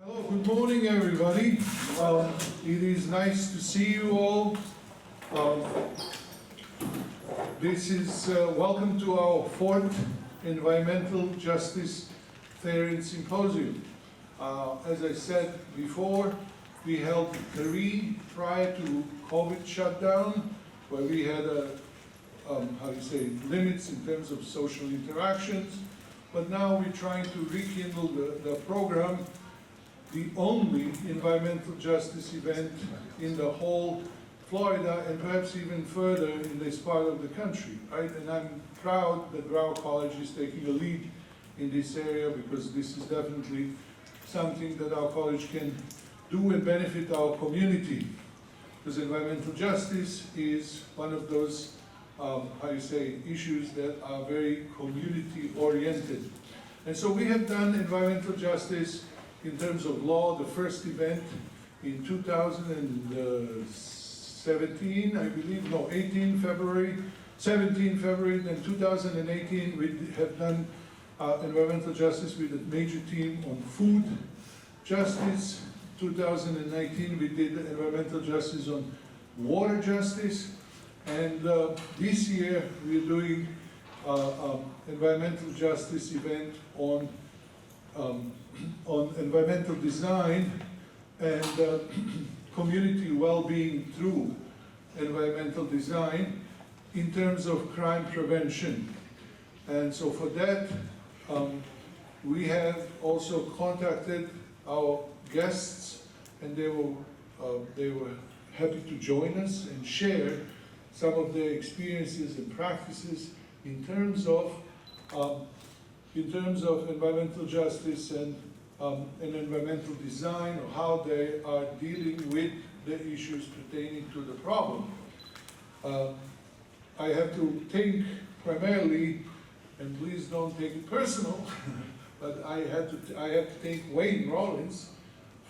Hello, good morning everybody. It is nice to see you all. This is welcome to our fourth Environmental Justice Theory and Symposium. As I said before, we held 3 prior to COVID shutdown, where we had limits in terms of social interactions. But now we're trying to rekindle the program, the only environmental justice event in the whole Florida and perhaps even further in this part of the country, right? And I'm proud that Broward College is taking a lead in this area, because this is definitely something that our college can do and benefit our community. Because environmental justice is one of those issues that are very community oriented. And so we have done environmental justice in terms of law, the first event in 2017, I believe, no, 17 February, then 2018 we have done environmental justice with a major team on food justice. 2019 we did environmental justice on water justice. And this year we're doing environmental justice event on environmental design and community well-being through environmental design in terms of crime prevention. And so for that, we have also contacted our guests, and they were happy to join us and share some of their experiences and practices in terms of environmental justice and environmental design, or how they are dealing with the issues pertaining to the problem. I have to thank primarily, and please don't take it personal, but I have to thank Wayne Rollins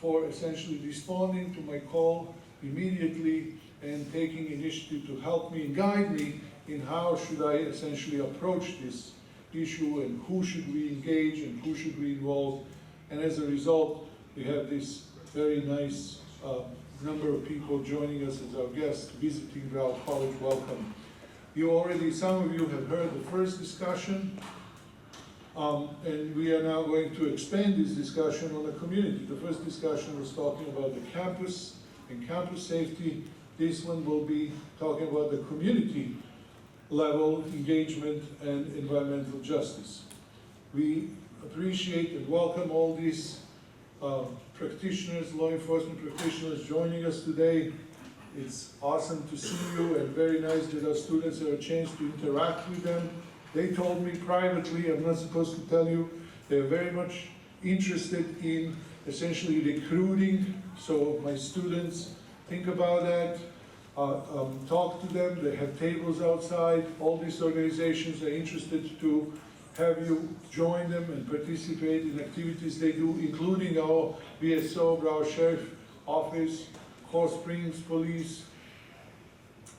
for essentially responding to my call immediately and taking initiative to help me and guide me in how should I essentially approach this issue, and who should we engage and who should we involve. And as a result, we have this very nice number of people joining us as our guests visiting Broward College. Welcome. Some of you have heard the first discussion, and we are now going to expand this discussion on the community. The first discussion was talking about the campus and campus safety. This one will be talking about the community level engagement and environmental justice. We appreciate and welcome all these practitioners, law enforcement practitioners joining us today. It's awesome to see you, and very nice that our students have a chance to interact with them. They told me privately, I'm not supposed to tell you, they're very much interested in essentially recruiting. So my students, think about that, talk to them. They have tables outside. All these organizations are interested to have you join them and participate in activities they do, including our BSO, Broward Sheriff Office, Coral Springs Police,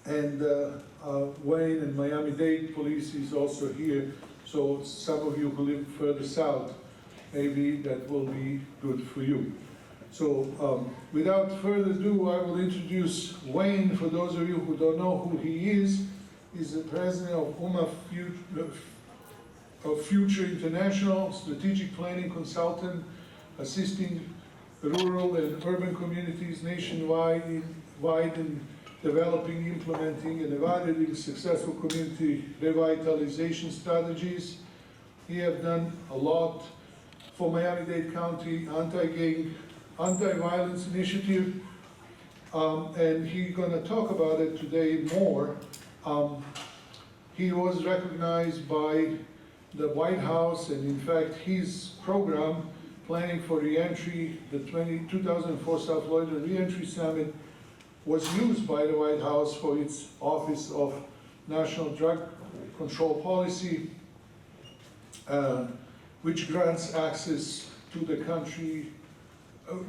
and Wayne and Miami-Dade Police is also here. So some of you who live further south, maybe that will be good for you. So without further ado, I will introduce Wayne. For those of you who don't know who he is, he's the president of Future International, strategic planning consultant, assisting rural and urban communities nationwide in developing, implementing, and evaluating successful community revitalization strategies. He has done a lot for Miami-Dade County anti-violence initiative, and he's going to talk about it today more. He was recognized by the White House, and in fact his program, Planning for Reentry, the 2004 South Florida Reentry Summit, was used by the White House for its Office of National Drug Control Policy, which grants access to the country,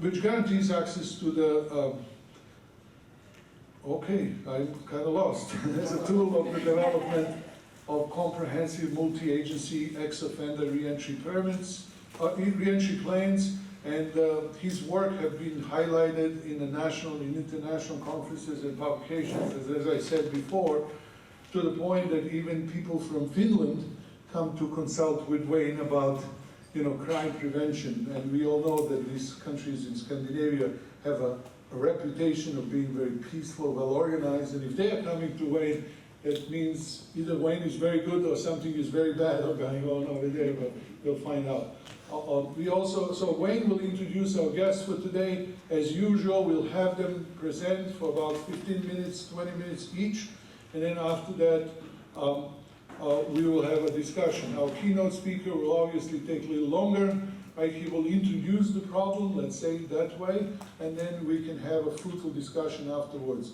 which guarantees access to the, I'm kind of lost. As a tool of the development of comprehensive multi-agency ex-offender reentry permits, reentry plans, And his work have been highlighted in the national and international conferences and publications, as I said before, to the point that even people from Finland come to consult with Wayne about, crime prevention. And we all know that these countries in Scandinavia have a reputation of being very peaceful, well organized, and if they are coming to Wayne, it means either Wayne is very good or something is very bad going on over there, but we'll find out. So Wayne will introduce our guests for today. As usual, we'll have them present for about 15 minutes, 20 minutes each, and then after that, we will have a discussion. Our keynote speaker will obviously take a little longer. Right? He will introduce the problem, let's say it that way, and then we can have a fruitful discussion afterwards.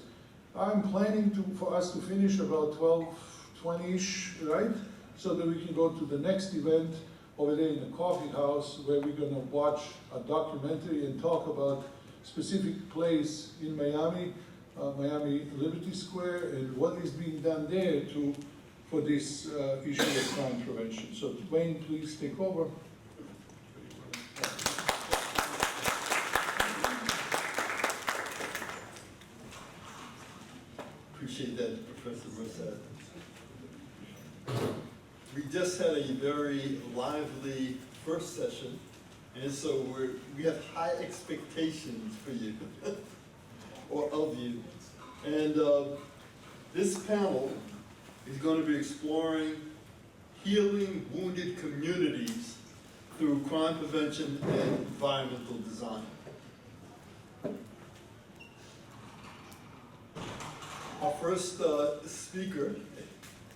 I'm planning for us to finish about 12:20-ish, right? So that we can go to the next event over there in the coffee house where we're going to watch a documentary and talk about specific place in Miami, Miami Liberty Square, and what is being done there for this issue of crime prevention. So Wayne, please take over. Appreciate that, Professor Mirsad. We just had a very lively first session, and so we have high expectations for you, or of you. And this panel is going to be exploring healing wounded communities through crime prevention and environmental design. Our first speaker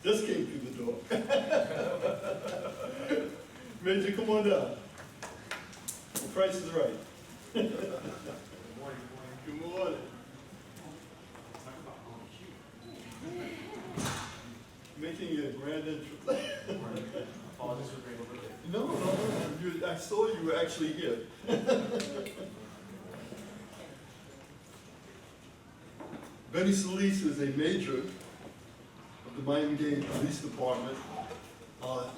just came through the door. Major, come on down. The price is right. Good morning. Good morning. Making a grand entrance. Apologies for being a little bit. No. I saw you were actually here. Benny Solis is a major of the Miami-Dade Police Department.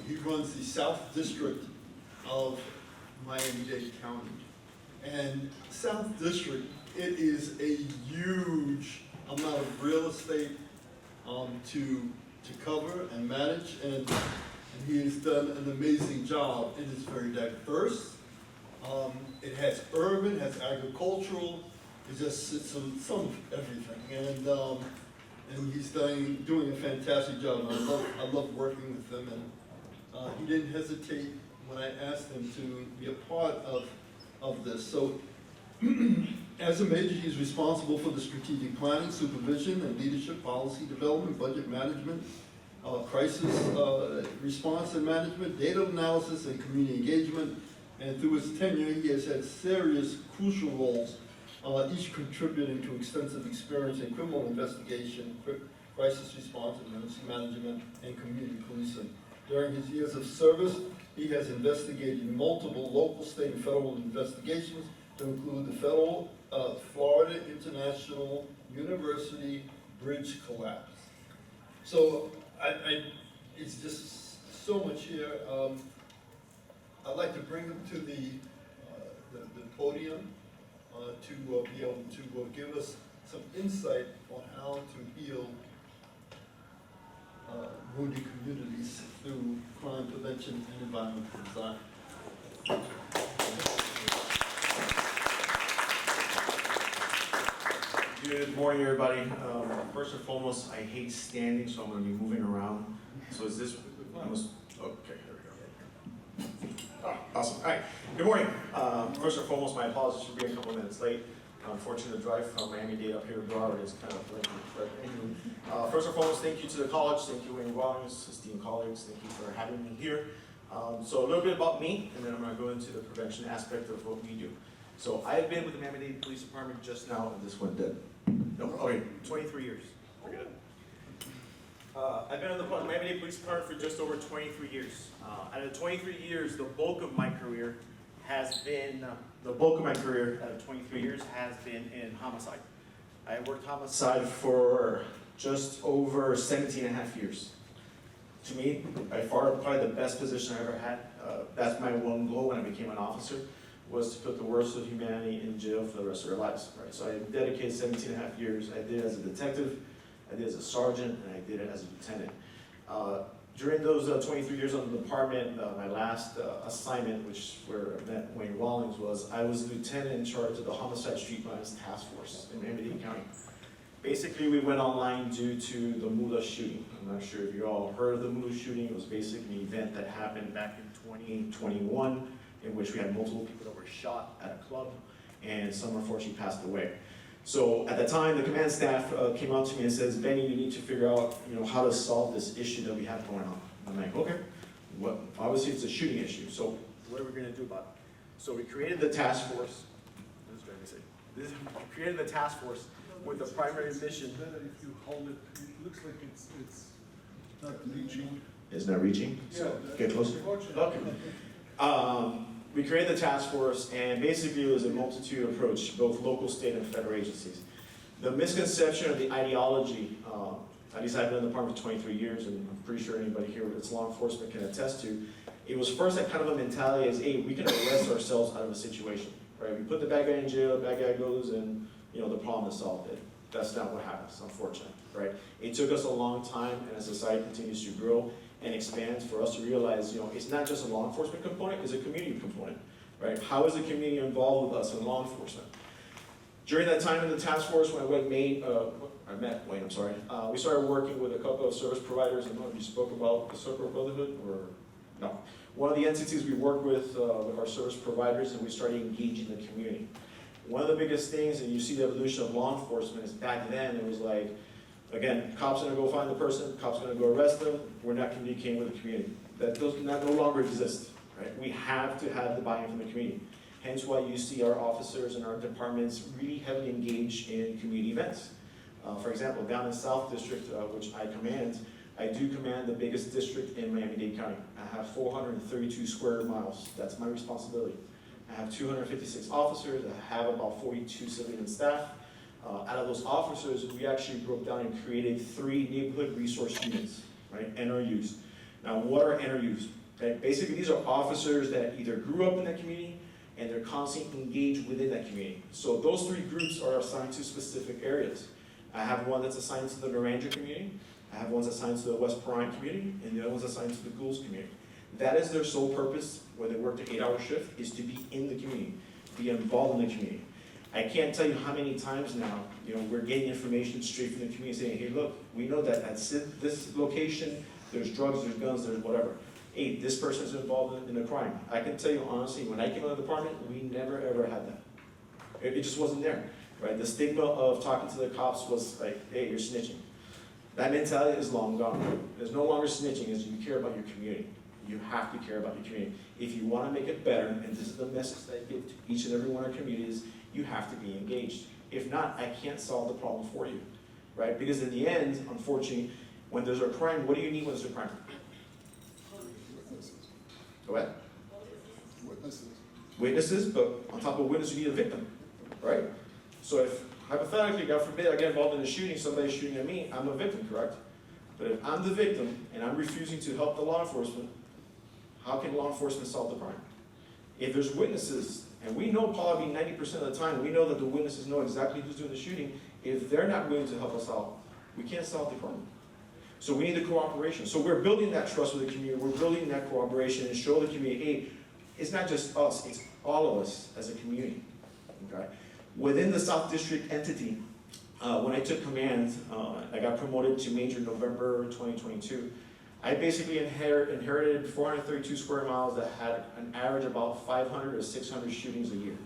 He runs the South District of Miami-Dade County. And South District, it is a huge amount of real estate to cover and manage, and he has done an amazing job. It is very diverse. It has urban, has agricultural. It's some of everything, and he's doing a fantastic job. I love working with him, and he didn't hesitate when I asked him to be a part of this. So, as a major, he's responsible for the strategic planning, supervision, and leadership, policy development, budget management, crisis response and management, data analysis, and community engagement. And through his tenure, he has had serious, crucial roles, each contributing to extensive experience in criminal investigation, crisis response, emergency management, and community policing. During his years of service, he has investigated multiple local, state, and federal investigations to include the federal Florida International University bridge collapse. So it's just so much here. I'd like to bring him to the podium to be able to give us some insight on how to heal wounded communities through crime prevention and environmental design. Good morning, everybody. First and foremost, I hate standing, so I'm going to be moving around. So is this almost, okay, here we go. Awesome. All right. Good morning. First and foremost, my apologies for being a couple minutes late. Unfortunately, the drive from Miami-Dade up here to Broward is kind of lengthy. But anyway, first and foremost, thank you to the college. Thank you, Wayne Rawlings, esteemed colleagues. Thank you for having me here. So a little bit about me, and then I'm going to go into the prevention aspect of what we do. So I've been with the Miami-Dade Police Department just now, and this went dead. No, okay, 23 years. We're good. I've been in the Miami-Dade Police Department for just over 23 years. Out of the 23 years, the bulk of my career has been, out of 23 years, has been in homicide. I worked homicide for just over 17 and a half years. To me, by far, probably the best position I ever had. That's my one goal when I became an officer, was to put the worst of humanity in jail for the rest of their lives, right? So I dedicated 17 and a half years. I did it as a detective, I did it as a sergeant, and I did it as a lieutenant. During those 23 years on the department, my last assignment, which where I met Wayne Rawlings, was I was lieutenant in charge of the Homicide Street Violence Task Force in Miami-Dade County. Basically, we went online due to the Mula shooting. I'm not sure if you all heard of the Mula shooting. It was basically an event that happened back in 2021, in which we had multiple people that were shot at a club, and some unfortunately passed away. So at the time, the command staff came out to me and says, Benny, you need to figure out, how to solve this issue that we have going on. I'm like, okay, obviously it's a shooting issue, so what are we gonna do about it? So we created the task force. We created the task force with the primary mission. Better if you hold it, it looks like it's not reaching. It's not reaching? Yeah. Get closer. Okay. We created the task force, and basically it was a multitude approach, both local, state, and federal agencies. The misconception of the ideology, at least I've been in the department for 23 years, and I'm pretty sure anybody here that's law enforcement can attest to, it was first that kind of a mentality is, hey, we can arrest ourselves out of a situation, right? We put the bad guy in jail, the bad guy goes, and the problem is solved. That's not what happens, unfortunately, right? It took us a long time, and as society continues to grow and expand, for us to realize, it's not just a law enforcement component, it's a community component, right? How is the community involved with us in law enforcement? During that time in the task force, when I met Wayne, we started working with a couple of service providers. I don't know if you spoke about the Circle Brotherhood, or no. One of the entities we worked with our service providers, and we started engaging the community. One of the biggest things, and you see the evolution of law enforcement, is back then it was like, again, cops are gonna go find the person, cops are gonna go arrest them, we're not communicating with the community. That does no longer exist, right? We have to have the buy-in from the community. Hence why you see our officers and our departments really heavily engaged in community events. For example, down in South District, which I command, I do command the biggest district in Miami-Dade County. I have 432 square miles. That's my responsibility. I have 256 officers. I have about 42 civilian staff. Out of those officers, we actually broke down and created 3 neighborhood resource units, right? NRUs. Now, what are NRUs? Okay? Basically, these are officers that either grew up in that community and they're constantly engaged within that community. So those 3 groups are assigned to specific areas. I have one that's assigned to the Naranja community. I have one that's assigned to the West Broward community, and the other one's assigned to the Goulds community. That is their sole purpose, when they work the 8-hour shift, is to be in the community, be involved in the community. I can't tell you how many times now, we're getting information straight from the community saying, hey, look, we know that at this location, there's drugs, there's guns, there's whatever. Hey, this person's involved in a crime. I can tell you honestly, when I came out of the department, we never ever had that. It just wasn't there, right? The stigma of talking to the cops was like, hey, you're snitching. That mentality is long gone. There's no longer snitching, it's you care about your community. You have to care about your community. If you want to make it better, and this is the message that I give to each and every one of our communities, you have to be engaged. If not, I can't solve the problem for you, right? Because in the end, unfortunately, when there's a crime, what do you need when there's a crime? Witnesses. Go ahead. Witnesses. Witnesses, but on top of witnesses, you need a victim, right? So if, hypothetically, God forbid, I get involved in a shooting, somebody's shooting at me, I'm a victim, correct? But if I'm the victim, and I'm refusing to help the law enforcement, how can law enforcement solve the crime? If there's witnesses, and we know probably 90% of the time, we know that the witnesses know exactly who's doing the shooting, if they're not willing to help us out, we can't solve the crime. So we need the cooperation. So we're building that trust with the community, we're building that cooperation and show the community, hey, it's not just us, it's all of us as a community, okay? Within the South District entity, when I took command, I got promoted to Major November 2022. I basically inherited 432 square miles that had an average of about 500 to 600 shootings a year.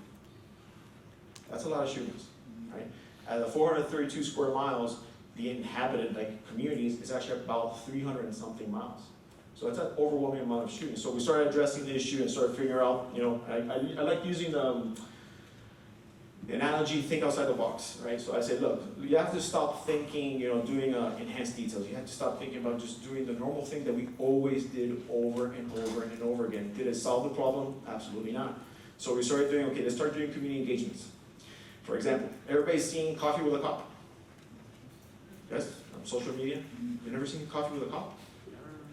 That's a lot of shootings, right? At the 432 square miles, the inhabited communities is actually about 300 and something miles. So that's an overwhelming amount of shootings. So we started addressing the issue and started figuring out, I like using the analogy, think outside the box, right? So I said, look, you have to stop thinking, doing enhanced details. You have to stop thinking about just doing the normal thing that we always did over and over and over again. Did it solve the problem? Absolutely not. So we started doing, let's start doing community engagements. For example, everybody's seen Coffee with a Cop? Yes, on social media? You've never seen Coffee with a Cop?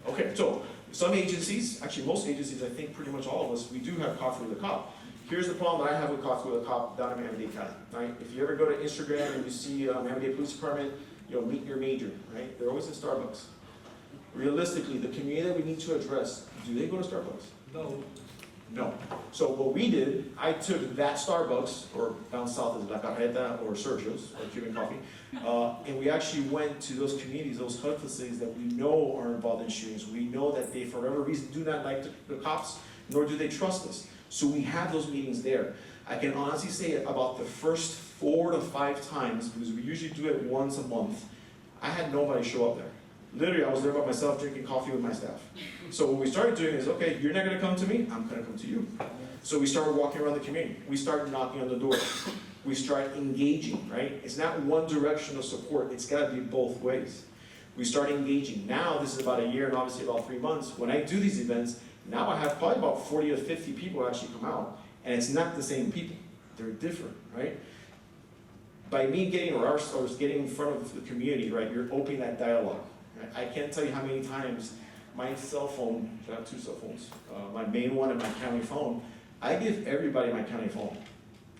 Okay, so some agencies, actually most agencies, I think pretty much all of us, we do have Coffee with a Cop. Here's the problem that I have with a cop down in Miami-Dade County, right? If you ever go to Instagram and you see Miami-Dade Police Department, meet your major, right? They're always in Starbucks. Realistically, the community that we need to address, do they go to Starbucks? No, No. So what we did, I took that Starbucks, or down south is La Carreta or Sergio's, or Cuban coffee, and we actually went to those communities, those HUD facilities that we know are involved in shootings. We know that they, for whatever reason, do not like the cops, nor do they trust us. So we have those meetings there. I can honestly say about the first 4 to 5 times, because we usually do it once a month, I had nobody show up there. Literally, I was there by myself drinking coffee with my staff. So what we started doing is, okay, you're not gonna come to me, I'm gonna come to you. So we started walking around the community. We started knocking on the door. We started engaging, right? It's not one direction of support, it's gotta be both ways. We start engaging. Now, this is about a year and obviously about 3 months. When I do these events, now I have probably about 40 to 50 people actually come out, and it's not the same people. They're different, right? By me getting, or ourselves getting in front of the community, right, you're opening that dialogue. Right? I can't tell you how many times my cell phone, I have 2 cell phones, my main one and my county phone, I give everybody my county phone.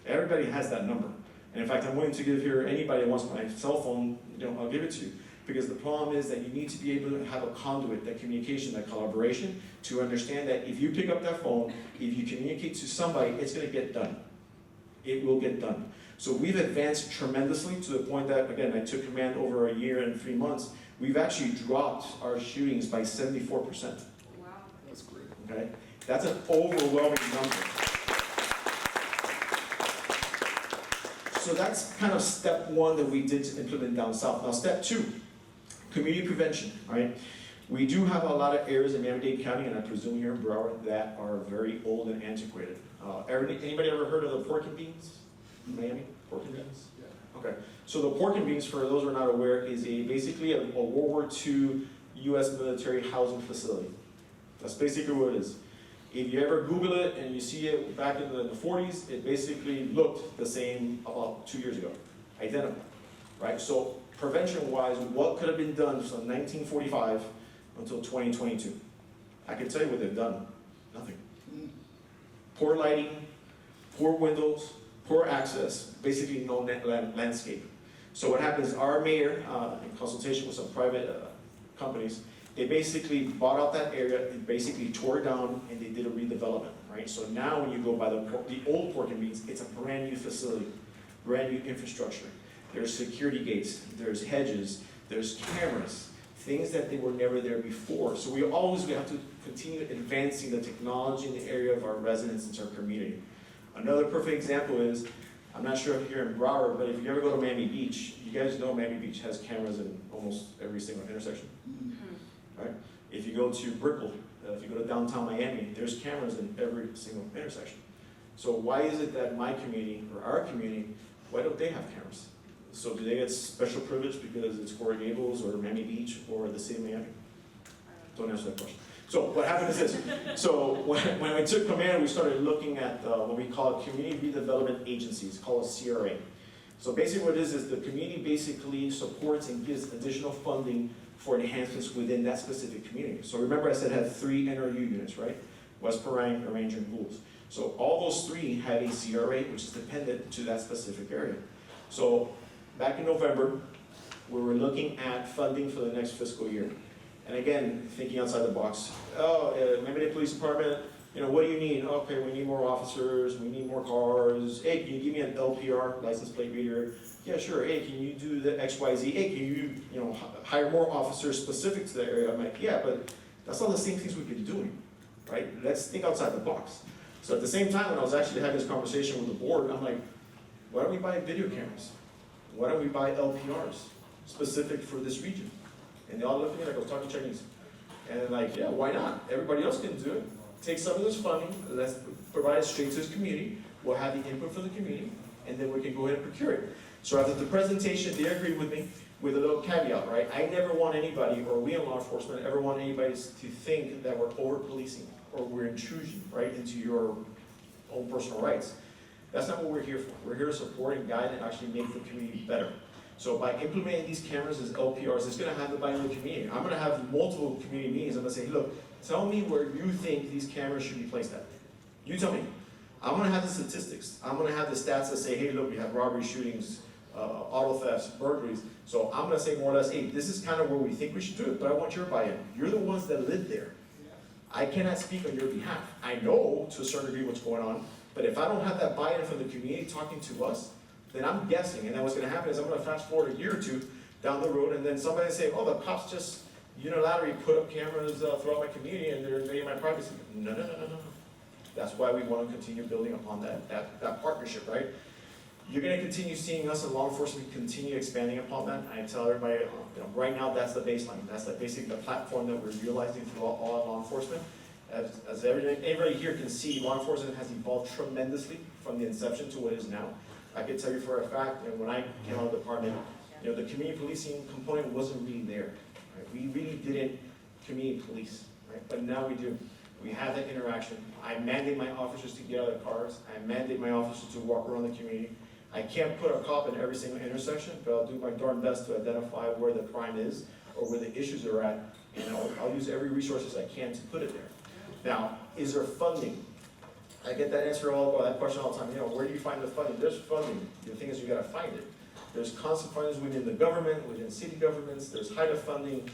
Everybody has that number. And in fact, I'm willing to give here anybody that wants my cell phone, I'll give it to you. Because the problem is that you need to be able to have a conduit, that communication, that collaboration, to understand that if you pick up that phone, if you communicate to somebody, it's gonna get done. It will get done. So we've advanced tremendously to the point that, again, I took command over a year and 3 months. We've actually dropped our shootings by 74%. Wow. That's great. Okay? That's an overwhelming number. So that's kind of step 1 that we did to implement down south. Now step 2, community prevention, right? We do have a lot of areas in Miami-Dade County, and I presume here in Broward, that are very old and antiquated. Anybody ever heard of the pork and beans in Miami? Pork and beans? Yeah. Okay, so the pork and beans, for those who are not aware, is basically a World War II U.S. military housing facility. That's basically what it is. If you ever Google it and you see it back in the 40s, it basically looked the same about 2 years ago. Identical, right? So prevention-wise, what could have been done from 1945 until 2022? I can tell you what they've done. Nothing. Poor lighting, poor windows, poor access, basically no landscape. So what happens, our mayor, in consultation with some private companies, they basically bought out that area and basically tore it down, and they did a redevelopment, right? So now when you go by the old pork and beans, it's a brand new facility, brand new infrastructure. There's security gates, there's hedges, there's cameras, things that they were never there before. So we have to continue advancing the technology in the area of our residents and our community. Another perfect example is, I'm not sure if you're in Broward, but if you ever go to Miami Beach, you guys know Miami Beach has cameras in almost every single intersection, right? If you go to Brickell, if you go to downtown Miami, there's cameras in every single intersection. So why is it that my community, or our community, why don't they have cameras? So do they get special privilege because it's Coral Gables or Miami Beach or the city of Miami? Don't answer that question. So what happened is this. So when I took command, we started looking at what we call community redevelopment agencies, called a CRA. So basically what it is the community basically supports and gives additional funding for enhancements within that specific community. So remember I said it had 3 NRU units, right? West Perrine, Ranger, and Goulds. So all those 3 have a CRA, which is dependent to that specific area. So back in November, we were looking at funding for the next fiscal year. And again, thinking outside the box. Miami-Dade Police Department, what do you need? Okay, we need more officers, we need more cars. Hey, can you give me an LPR, license plate reader? Yeah, sure. Hey, can you do the XYZ? Hey, can you, hire more officers specific to that area? I'm like, yeah, but that's all the same things we've been doing, right? Let's think outside the box. So at the same time, when I was actually having this conversation with the board, I'm like, why don't we buy video cameras? Why don't we buy LPRs specific for this region? And they all looked at me like I was talking Chinese. And they're like, yeah, why not? Everybody else can do it. Take some of this funding, let's provide it straight to this community. We'll have the input for the community, and then we can go ahead and procure it. So after the presentation, they agreed with me with a little caveat, right? I never want anybody, or we in law enforcement, ever want anybody to think that we're over-policing or we're intrusion, right, into your own personal rights. That's not what we're here for. We're here to support and guide and actually make the community better. So by implementing these cameras as LPRs, it's going to have the buy-in of the community. I'm going to have multiple community meetings. I'm going to say, hey, look, tell me where you think these cameras should be placed at. You tell me. I'm gonna have the statistics. I'm gonna have the stats that say, hey, look, we have robbery, shootings, auto thefts, burglaries. So I'm gonna say more or less, hey, this is kind of where we think we should do it, but I want your buy-in. You're the ones that live there. I cannot speak on your behalf. I know to a certain degree what's going on, but if I don't have that buy-in from the community talking to us, then I'm guessing, and then what's gonna happen is I'm gonna fast forward a year or two down the road, and then somebody say, oh, the cops just unilaterally put up cameras throughout my community and they're invading my privacy. No. That's why we want to continue building upon that partnership, right? You're going to continue seeing us in law enforcement continue expanding upon that. I tell everybody, right now that's the baseline. That's basically the platform that we're realizing throughout all law enforcement. As everybody here can see, law enforcement has evolved tremendously from the inception to what it is now. I can tell you for a fact, when I came out of the department, the community policing component wasn't really there. Right? We really didn't community police, right? But now we do. We have that interaction. I mandate my officers to get out of their cars. I mandate my officers to walk around the community. I can't put a cop in every single intersection, but I'll do my darn best to identify where the crime is or where the issues are at, and I'll use every resources I can to put it there. Now, is there funding? I get that that question all the time. Where do you find the funding? There's funding. The thing is, you got to find it. There's constant funding within the government, within city governments. There's HIDA funding.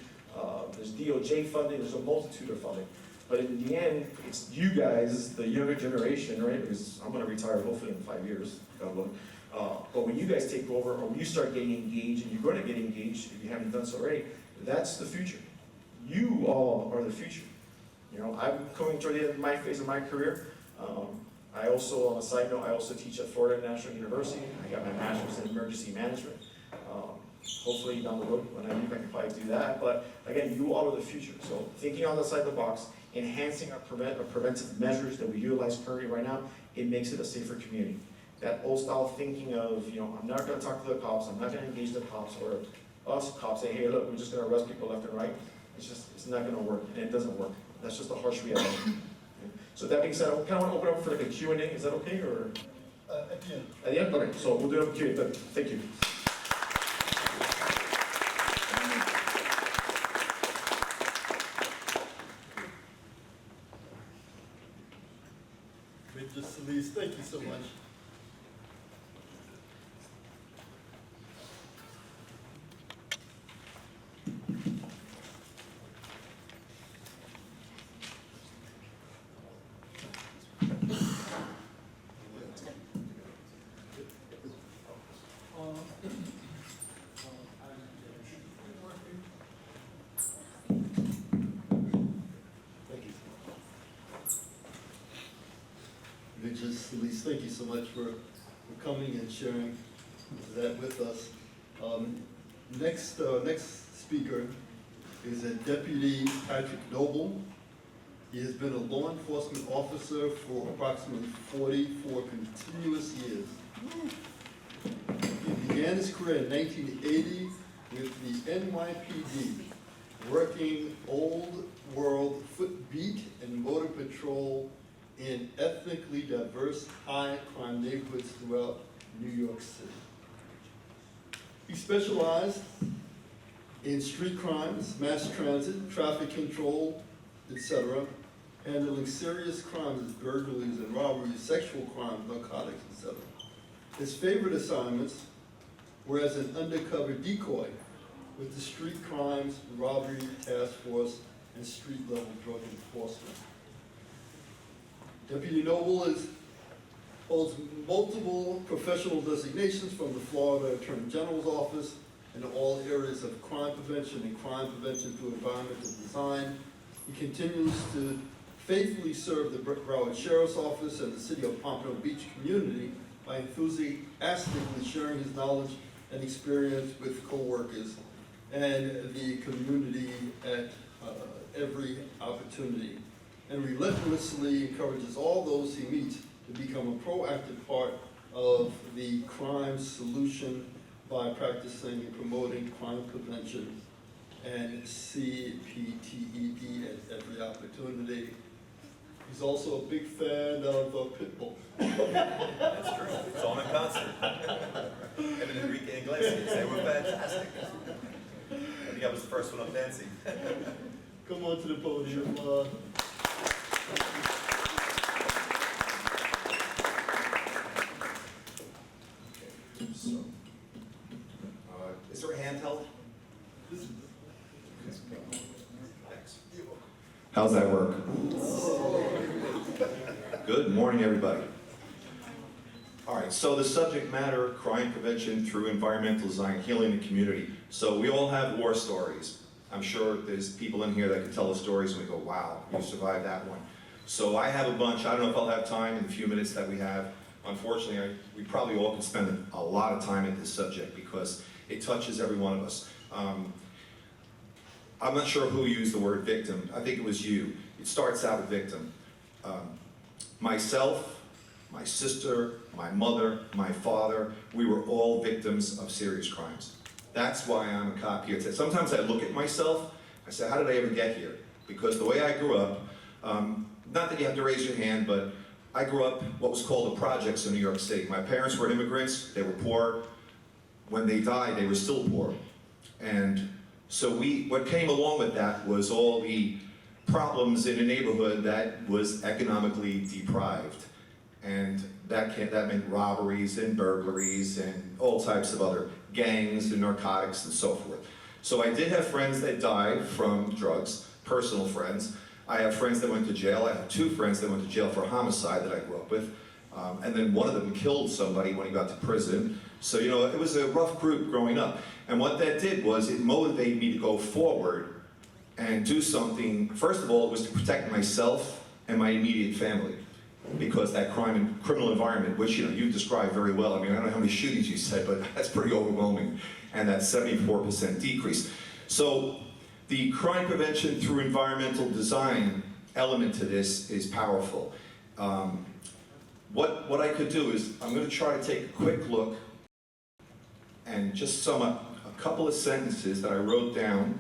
There's DOJ funding. There's a multitude of funding. But in the end, it's you guys, the younger generation, right? Because I'm going to retire hopefully in 5 years, God willing. But when you guys take over, or when you start getting engaged, and you're going to get engaged if you haven't done so already, that's the future. You all are the future. I'm coming toward the end of my phase of my career. I also, on a side note, I also teach at Florida National University. I got my master's in emergency management. Hopefully down the road, when I leave, I can probably do that. But again, you all are the future. So thinking outside the box, enhancing our preventive measures that we utilize currently right now, it makes it a safer community. That old style thinking of, I'm not going to talk to the cops, I'm not going to engage the cops, or us cops say, hey, look, we're just going to arrest people left and right. It's not going to work, and it doesn't work. That's just a harsh reality. So that being said, I kind of want to open up for like a Q&A. Is that okay, or? At the end. At the end? Okay, so we'll do it a Q&A, but thank you. Major Solis, thank you so much. Major Solis, thank you so much for coming and sharing that with us. Next speaker is a Deputy Patrick Noble. He has been a law enforcement officer for approximately 44 continuous years. He began his career in 1980 with the NYPD, working Old World foot beat and motor patrol in ethnically diverse high-crime neighborhoods throughout New York City. He specialized in street crimes, mass transit, traffic control, etc., handling serious crimes as burglaries and robberies, sexual crimes, narcotics, etc. His favorite assignments were as an undercover decoy with the Street Crimes Robbery Task Force and street-level drug enforcement. Deputy Noble holds multiple professional designations from the Florida Attorney General's Office in all areas of crime prevention and crime prevention through environmental design. He continues to faithfully serve the Broward Sheriff's Office and the City of Pompano Beach community by enthusiastically sharing his knowledge and experience with coworkers and the community at every opportunity, and relentlessly encourages all those he meets to become a proactive part of the crime solution by practicing and promoting crime prevention and CPTED at every opportunity. He's also a big fan of Pitbull. That's true. It's on in concert. Him and Enrique Iglesias, they were fantastic. I think I was the first one up dancing. Come on to the podium. So, is there a handheld? Thanks. How's that work? Good morning, everybody. All right, so the subject matter, crime prevention through environmental design, healing the community. So we all have war stories. I'm sure there's people in here that can tell us stories and we go, wow, you survived that one. So I have a bunch. I don't know if I'll have time in the few minutes that we have. Unfortunately, we probably all could spend a lot of time at this subject because it touches every one of us. I'm not sure who used the word victim. I think it was you. It starts out with victim. Myself, my sister, my mother, my father, we were all victims of serious crimes. That's why I'm a cop here today. Sometimes I look at myself, I say, how did I ever get here? Because the way I grew up, not that you have to raise your hand, but I grew up what was called the projects in New York City. My parents were immigrants, they were poor. When they died, they were still poor. And so what came along with that was all the problems in a neighborhood that was economically deprived. And that meant robberies and burglaries and all types of other gangs and narcotics and so forth. So I did have friends that died from drugs, personal friends. I have friends that went to jail. I have 2 friends that went to jail for homicide that I grew up with. And then one of them killed somebody when he got to prison. So, you know, it was a rough group growing up. And what that did was it motivated me to go forward and do something. First of all, it was to protect myself and my immediate family. Because that crime and criminal environment, which you described very well. I mean, I don't know how many shootings you said, but that's pretty overwhelming. And that 74% decrease. So the crime prevention through environmental design element to this is powerful. What I could do is, I'm going to try to take a quick look and just sum up a couple of sentences that I wrote down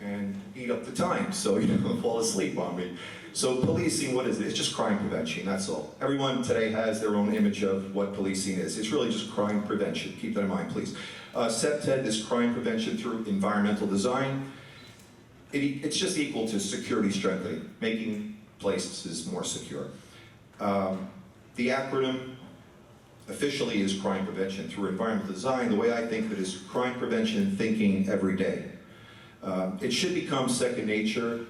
and eat up the time so you don't fall asleep on me. So policing, what is it? It's just crime prevention, that's all. Everyone today has their own image of what policing is. It's really just crime prevention. Keep that in mind, please. SEPTED is crime prevention through environmental design. It's just equal to security strengthening, making places more secure. The acronym officially is crime prevention through environmental design. The way I think of it is crime prevention thinking every day. It should become second nature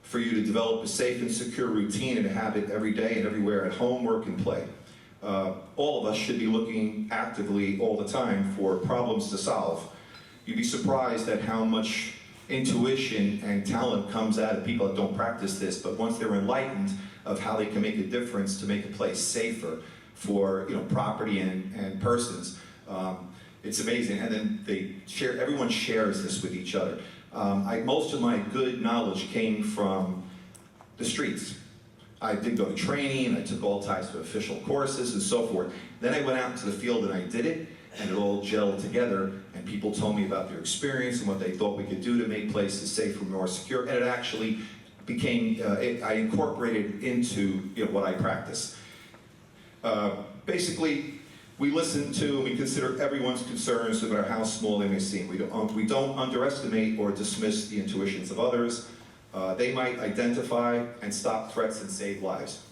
for you to develop a safe and secure routine and a habit every day and everywhere, at home, work, and play. All of us should be looking actively all the time for problems to solve. You'd be surprised at how much intuition and talent comes out of people that don't practice this, but once they're enlightened of how they can make a difference to make a place safer for property and persons, it's amazing. And then everyone shares this with each other. Most of my good knowledge came from the streets. I did go to training, I took all types of official courses and so forth. Then I went out into the field and I did it, and it all gelled together, and people told me about their experience and what they thought we could do to make places safer, more secure, and it actually became, I incorporated into what I practice. Basically, we listen to and we consider everyone's concerns, no matter how small they may seem. We don't underestimate or dismiss the intuitions of others. They might identify and stop threats and save lives.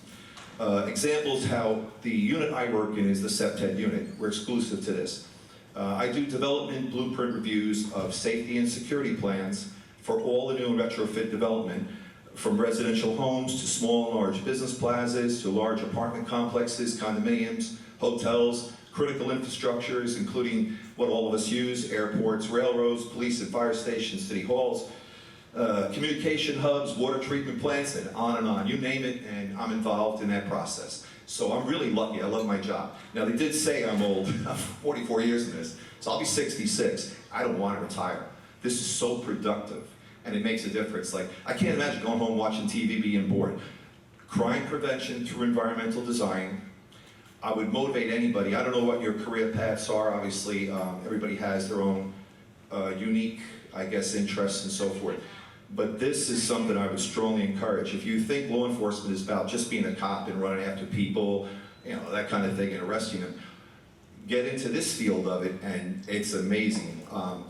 Examples how the unit I work in is the SEPTED unit. We're exclusive to this. I do development blueprint reviews of safety and security plans for all the new and retrofit development, from residential homes to small and large business plazas to large apartment complexes, condominiums, hotels, critical infrastructures, including what all of us use, airports, railroads, police and fire stations, city halls, communication hubs, water treatment plants, and on. You name it, and I'm involved in that process. So I'm really lucky. I love my job. Now, they did say I'm old. I'm 44 years in this, so I'll be 66. I don't want to retire. This is so productive, and it makes a difference. Like, I can't imagine going home watching TV being bored. Crime prevention through environmental design. I would motivate anybody. I don't know what your career paths are. Obviously, everybody has their own unique, I guess, interests and so forth. But this is something I would strongly encourage. If you think law enforcement is about just being a cop and running after people, that kind of thing, and arresting them, get into this field of it, and it's amazing.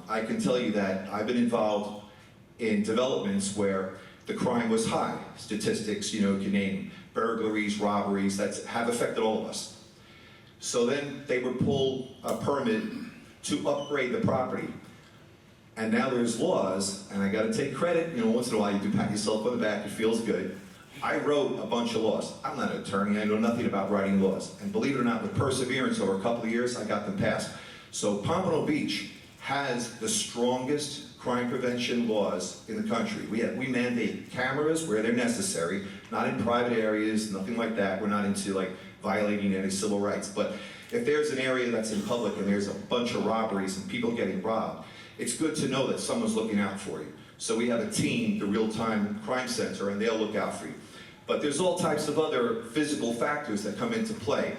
I can tell you that I've been involved in developments where the crime was high. Statistics, you can name burglaries, robberies, that have affected all of us. So then they would pull a permit to upgrade the property. And now there's laws, and I gotta take credit, you know, once in a while you do pat yourself on the back, it feels good. I wrote a bunch of laws. I'm not an attorney, I know nothing about writing laws. And believe it or not, with perseverance over a couple of years, I got them passed. So Pompano Beach has the strongest crime prevention laws in the country. We mandate cameras where they're necessary, not in private areas, nothing like that. We're not into like violating any civil rights. But if there's an area that's in public and there's a bunch of robberies and people getting robbed, it's good to know that someone's looking out for you. So we have a team, the Real-Time Crime Center, and they'll look out for you. But there's all types of other physical factors that come into play.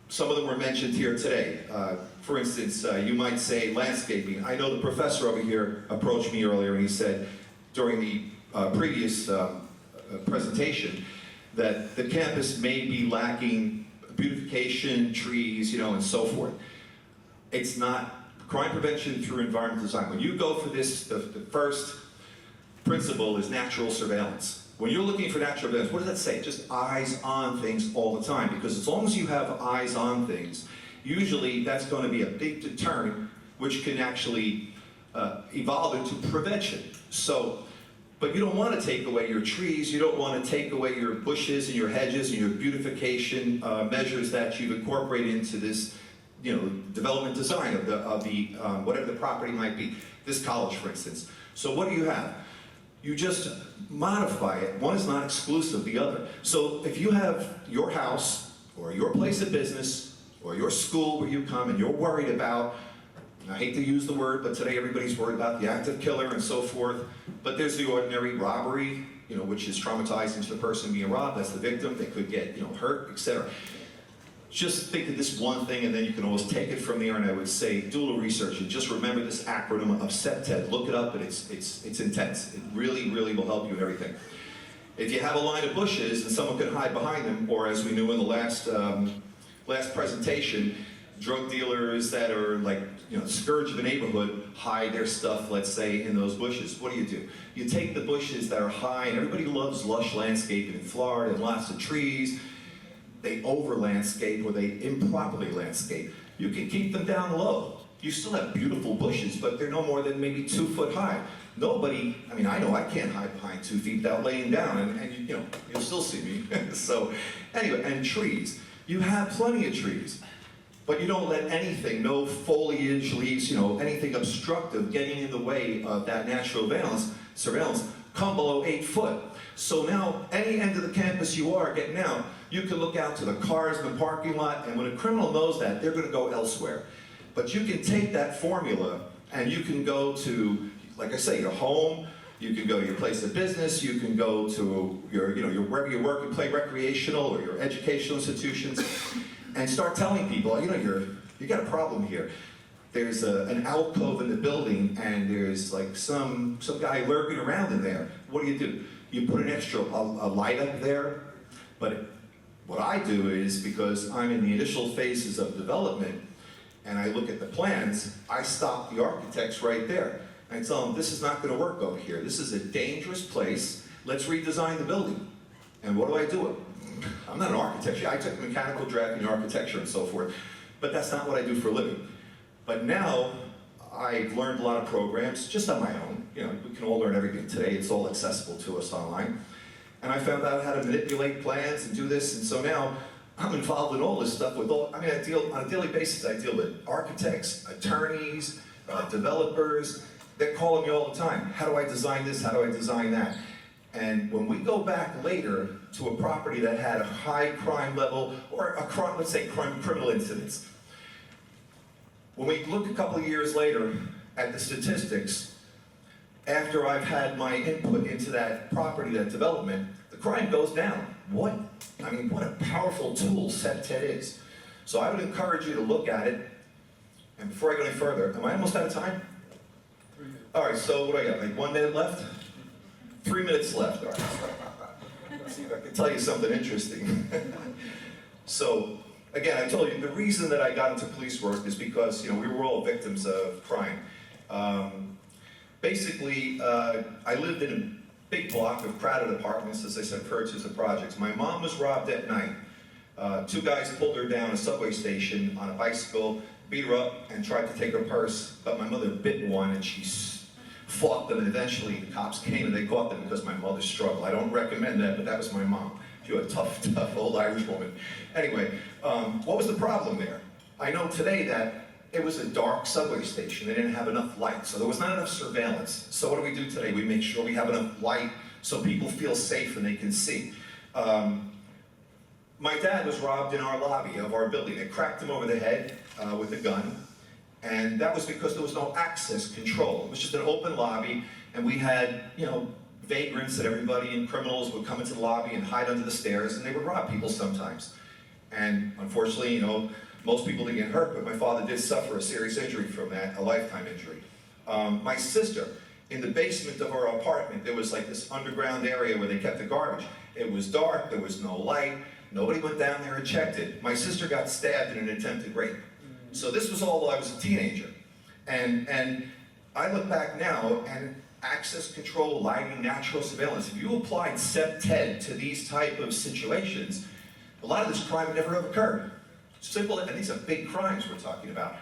Some of them were mentioned here today. For instance, you might say landscaping. I know the professor over here approached me earlier and he said during the previous presentation that the campus may be lacking beautification, trees, you know, and so forth. It's not crime prevention through environmental design. When you go for this, the first principle is natural surveillance. When you're looking for natural surveillance, what does that say? Just eyes on things all the time. Because as long as you have eyes on things, usually that's going to be a big deterrent, which can actually evolve into prevention. So, but you don't want to take away your trees, you don't want to take away your bushes and your hedges and your beautification measures that you've incorporated into this, you know, development design of the whatever the property might be. This college, for instance. So what do you have? You just modify it. One is not exclusive of the other. So if you have your house or your place of business or your school where you come and you're worried about, and I hate to use the word, but today everybody's worried about the active killer and so forth, but there's the ordinary robbery, you know, which is traumatizing to the person being robbed. That's the victim. They could get, you know, hurt, etc. Just think of this one thing and then you can always take it from there, and I would say do a little research and just remember this acronym of SEPTED. Look it up and it's intense. It really, really will help you in everything. If you have a line of bushes and someone can hide behind them, or as we knew in the last presentation, drug dealers that are like, you know, scourge of a neighborhood hide their stuff, let's say, in those bushes. What do? You take the bushes that are high, and everybody loves lush landscaping in Florida and lots of trees. They over-landscape or they improperly landscape. You can keep them down low. You still have beautiful bushes, but they're no more than maybe 2 foot high. Nobody, I mean, I know I can't hide behind 2 feet without laying down, and you know, you'll still see me. So, anyway, and trees. You have plenty of trees, but you don't let anything, no foliage, leaves, you know, anything obstructive getting in the way of that natural surveillance come below 8 foot. So now, any end of the campus you are getting out, you can look out to the cars in the parking lot, and when a criminal knows that, they're going to go elsewhere. But you can take that formula, and you can go to, like I say, your home, you can go to your place of business, you can go to your, you know, wherever you work and play recreational or your educational institutions, and start telling people, you know, you got a problem here. There's an alcove in the building, and there's like some guy lurking around in there. What do? You put an extra a light up there, but what I do is, because I'm in the initial phases of development, and I look at the plans, I stop the architects right there. I tell them, this is not going to work over here. This is a dangerous place. Let's redesign the building. And what do? I'm not an architect. I took mechanical drafting, architecture, and so forth, but that's not what I do for a living. But now, I've learned a lot of programs just on my own. You know, we can all learn everything today. It's all accessible to us online. And I found out how to manipulate plans and do this, and so now I'm involved in all this stuff with all, I mean, I deal, on a daily basis, I deal with architects, attorneys, developers. They're calling me all the time. How do I design this? How do I design that? And when we go back later to a property that had a high crime level, or a crime, let's say criminal incidents, when we look a couple of years later at the statistics, after I've had my input into that property, that development, the crime goes down. What? I mean, what a powerful tool SEPTED is. So I would encourage you to look at it. And before I go any further, am I almost out of time? 3 minutes. All right, so what do I got, like 1 minute left? 3 minutes left, all right. Let's see if I can tell you something interesting. So, again, I told you, the reason that I got into police work is because, you know, we were all victims of crime. Basically, I lived in a big block of crowded apartments, as I said, referred to as the projects. My mom was robbed at night. Two guys pulled her down a subway station on a bicycle, beat her up, and tried to take her purse, but my mother bit one and she fought them, and eventually the cops came and they caught them because my mother struggled. I don't recommend that, but that was my mom. She was a tough old Irish woman. Anyway, what was the problem there? I know today that it was a dark subway station. They didn't have enough light, so there was not enough surveillance. So what do we do today? We make sure we have enough light so people feel safe and they can see. My dad was robbed in our lobby of our building. They cracked him over the head with a gun, and that was because there was no access control. It was just an open lobby, and we had, vagrants that everybody and criminals would come into the lobby and hide under the stairs, and they would rob people sometimes. And unfortunately, most people didn't get hurt, but my father did suffer a serious injury from that, a lifetime injury. My sister, in the basement of our apartment, there was like this underground area where they kept the garbage. It was dark, there was no light, nobody went down there and checked it. My sister got stabbed in an attempted rape. So this was all while I was a teenager. And I look back now, and access control, lighting, natural surveillance, if you applied CEP-TED to these type of situations, a lot of this crime would never have occurred. Simple, and these are big crimes we're talking about.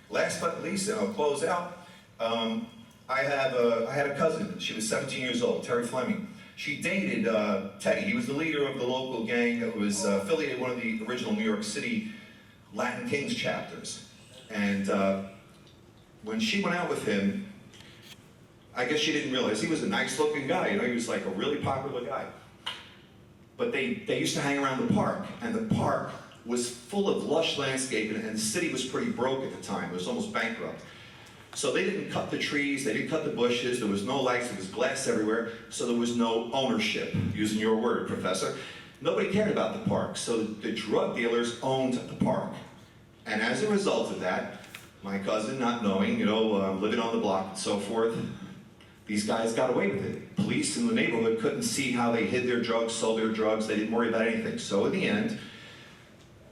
Last but not least, and I'll close out, I had a cousin. She was 17 years old, Terry Fleming. She dated Teddy. He was the leader of the local gang that was affiliated with one of the original New York City Latin Kings chapters. And when she went out with him, I guess she didn't realize he was a nice-looking guy. He was like a really popular guy. But they used to hang around the park, and the park was full of lush landscaping, and the city was pretty broke at the time. It was almost bankrupt. So they didn't cut the trees, they didn't cut the bushes, there was no lights, there was glass everywhere, so there was no ownership, using your word, Professor. Nobody cared about the park, so the drug dealers owned the park. And as a result of that, my cousin, not knowing, living on the block and so forth, these guys got away with it. Police in the neighborhood couldn't see how they hid their drugs, sold their drugs, they didn't worry about anything. So in the end,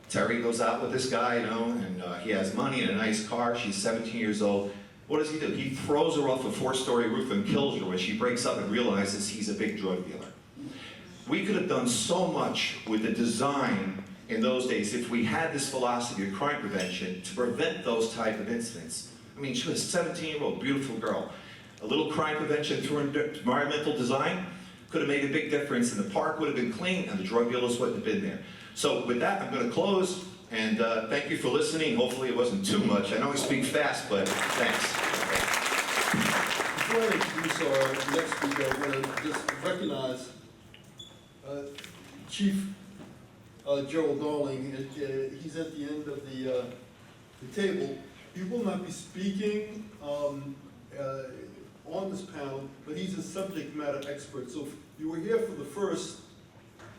Terry goes out with this guy, and he has money and a nice car. She's 17 years old. What does he do? He throws her off a 4-story roof and kills her when she breaks up and realizes he's a big drug dealer. We could have done so much with the design in those days if we had this philosophy of crime prevention to prevent those type of incidents. I mean, she was a 17-year-old, beautiful girl. A little crime prevention through environmental design could have made a big difference, and the park would have been clean, and the drug dealers wouldn't have been there. So with that, I'm going to close, and thank you for listening. Hopefully it wasn't too much. I know I speak fast, but thanks. Before I introduce our next speaker, I want to just recognize Chief Gerald Darling. He's at the end of the table. He will not be speaking on this panel, but he's a subject matter expert. So if you were here for the first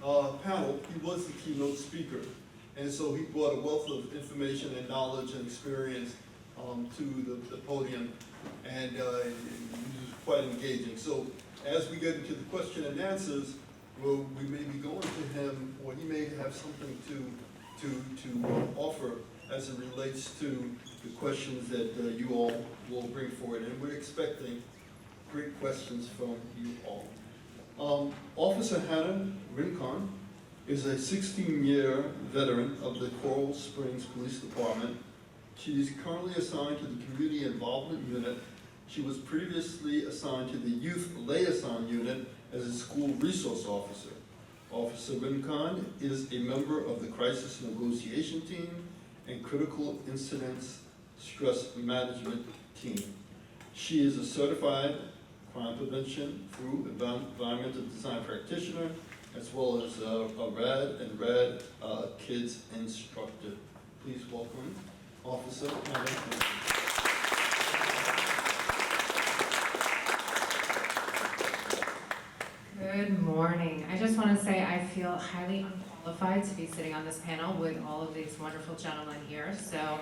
panel, he was the keynote speaker. And so he brought a wealth of information and knowledge and experience to the podium, and he was quite engaging. So as we get into the question and answers, well, we may be going to him, or he may have something to offer as it relates to the questions that you all will bring forward. And we're expecting great questions from you all. Officer Hannah Rincon is a 16-year veteran of the Coral Springs Police Department. She is currently assigned to the Community Involvement Unit. She was previously assigned to the Youth Liaison Unit as a school resource officer. Officer Rincon is a member of the Crisis Negotiation Team and Critical Incidents Stress Management Team. She is a certified crime prevention through environmental design practitioner, as well as a RAD and RAD Kids instructor. Please welcome Officer Hannah. Good morning. I just want to say I feel highly unqualified to be sitting on this panel with all of these wonderful gentlemen here. So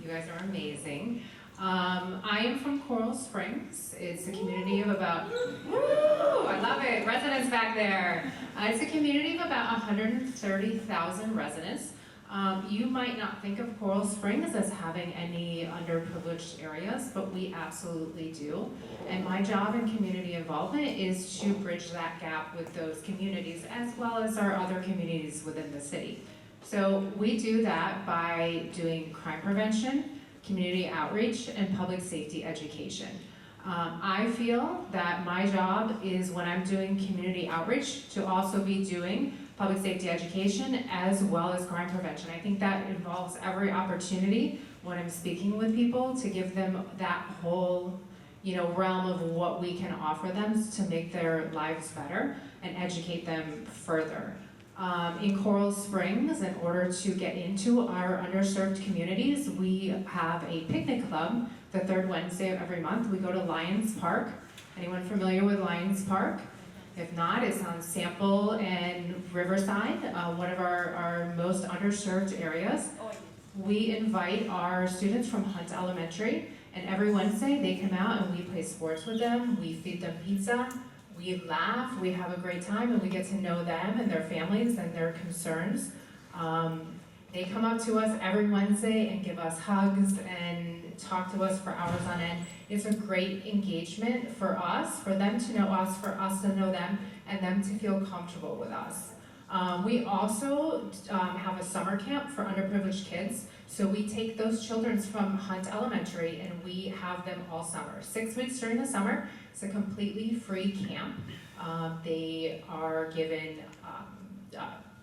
you guys are amazing. I am from Coral Springs. It's a community of about, woo, I love it, residents back there. It's a community of about 130,000 residents. You might not think of Coral Springs as having any underprivileged areas, but we absolutely do. And my job in community involvement is to bridge that gap with those communities, as well as our other communities within the city. So we do that by doing crime prevention, community outreach, and public safety education. I feel that my job is, when I'm doing community outreach, to also be doing public safety education as well as crime prevention. I think that involves every opportunity when I'm speaking with people to give them that whole, realm of what we can offer them to make their lives better and educate them further. In Coral Springs, in order to get into our underserved communities, we have a picnic club the third Wednesday of every month. We go to Lions Park. Anyone familiar with Lions Park? If not, it's on Sample and Riverside, one of our most underserved areas. We invite our students from Hunt Elementary, and every Wednesday they come out and we play sports with them, we feed them pizza, we laugh, we have a great time, and we get to know them and their families and their concerns. They come up to us every Wednesday and give us hugs and talk to us for hours on end. It's a great engagement for us, for them to know us, for us to know them, and them to feel comfortable with us. We also have a summer camp for underprivileged kids. So we take those children from Hunt Elementary and we have them all summer. 6 weeks during the summer. It's a completely free camp. They are given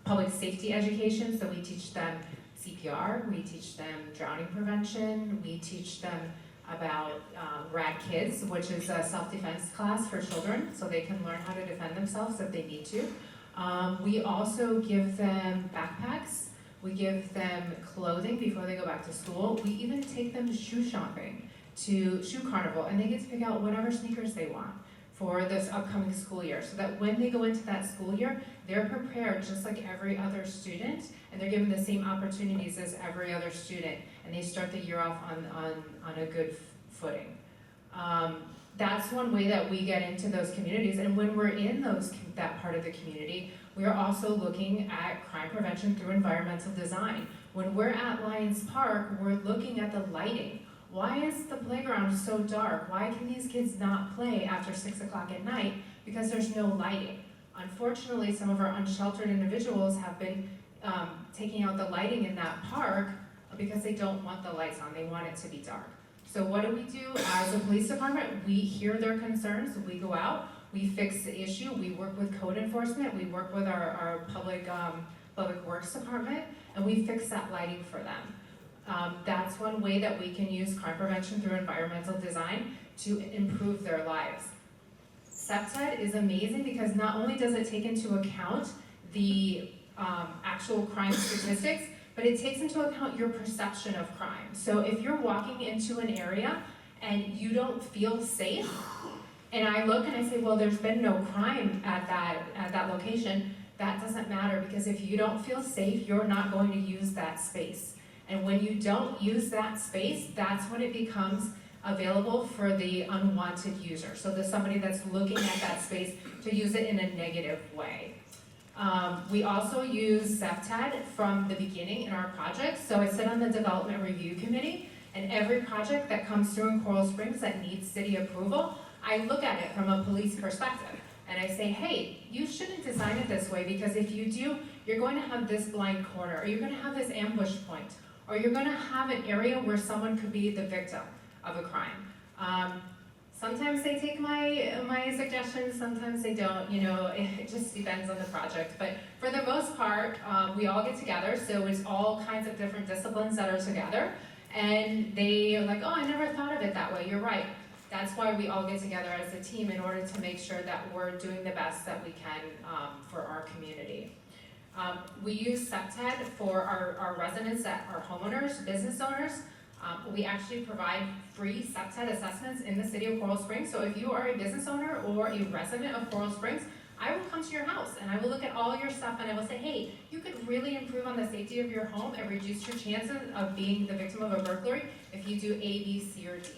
public safety education, so we teach them CPR, we teach them drowning prevention, we teach them about RAD Kids, which is a self-defense class for children, so they can learn how to defend themselves if they need to. We also give them backpacks, we give them clothing before they go back to school. We even take them shoe shopping to Shoe Carnival, and they get to pick out whatever sneakers they want for this upcoming school year, so that when they go into that school year, they're prepared just like every other student, and they're given the same opportunities as every other student, and they start the year off on a good footing. That's one way that we get into those communities, and when we're in that part of the community, we are also looking at crime prevention through environmental design. When we're at Lions Park, we're looking at the lighting. Why is the playground so dark? Why can these kids not play after 6 o'clock at night? Because there's no lighting. Unfortunately, some of our unsheltered individuals have been taking out the lighting in that park because they don't want the lights on. They want it to be dark. So what do? As a police department, we hear their concerns, we go out, we fix the issue, we work with code enforcement, we work with our public works department, and we fix that lighting for them. That's one way that we can use crime prevention through environmental design to improve their lives. SEPTED is amazing because not only does it take into account the actual crime statistics, but it takes into account your perception of crime. So if you're walking into an area and you don't feel safe, and I look and I say, well, there's been no crime at that location, that doesn't matter, because if you don't feel safe, you're not going to use that space. And when you don't use that space, that's when it becomes available for the unwanted user. So there's somebody that's looking at that space to use it in a negative way. We also use SEPTED from the beginning in our projects. So I sit on the development review committee, and every project that comes through in Coral Springs that needs city approval, I look at it from a police perspective. And I say, hey, you shouldn't design it this way, because if you do, you're going to have this blind corner, or you're going to have this ambush point, or you're going to have an area where someone could be the victim of a crime. Sometimes they take my suggestions, sometimes they don't, it just depends on the project. But for the most part, we all get together, so it's all kinds of different disciplines that are together, and they are like, oh, I never thought of it that way, you're right. That's why we all get together as a team, in order to make sure that we're doing the best that we can for our community. We use SEPTED for our residents that are homeowners, business owners. We actually provide free SEPTED assessments in the city of Coral Springs. So if you are a business owner or a resident of Coral Springs, I will come to your house and I will look at all your stuff and I will say, hey, you could really improve on the safety of your home and reduce your chances of being the victim of a burglary if you do A, B, C, or D.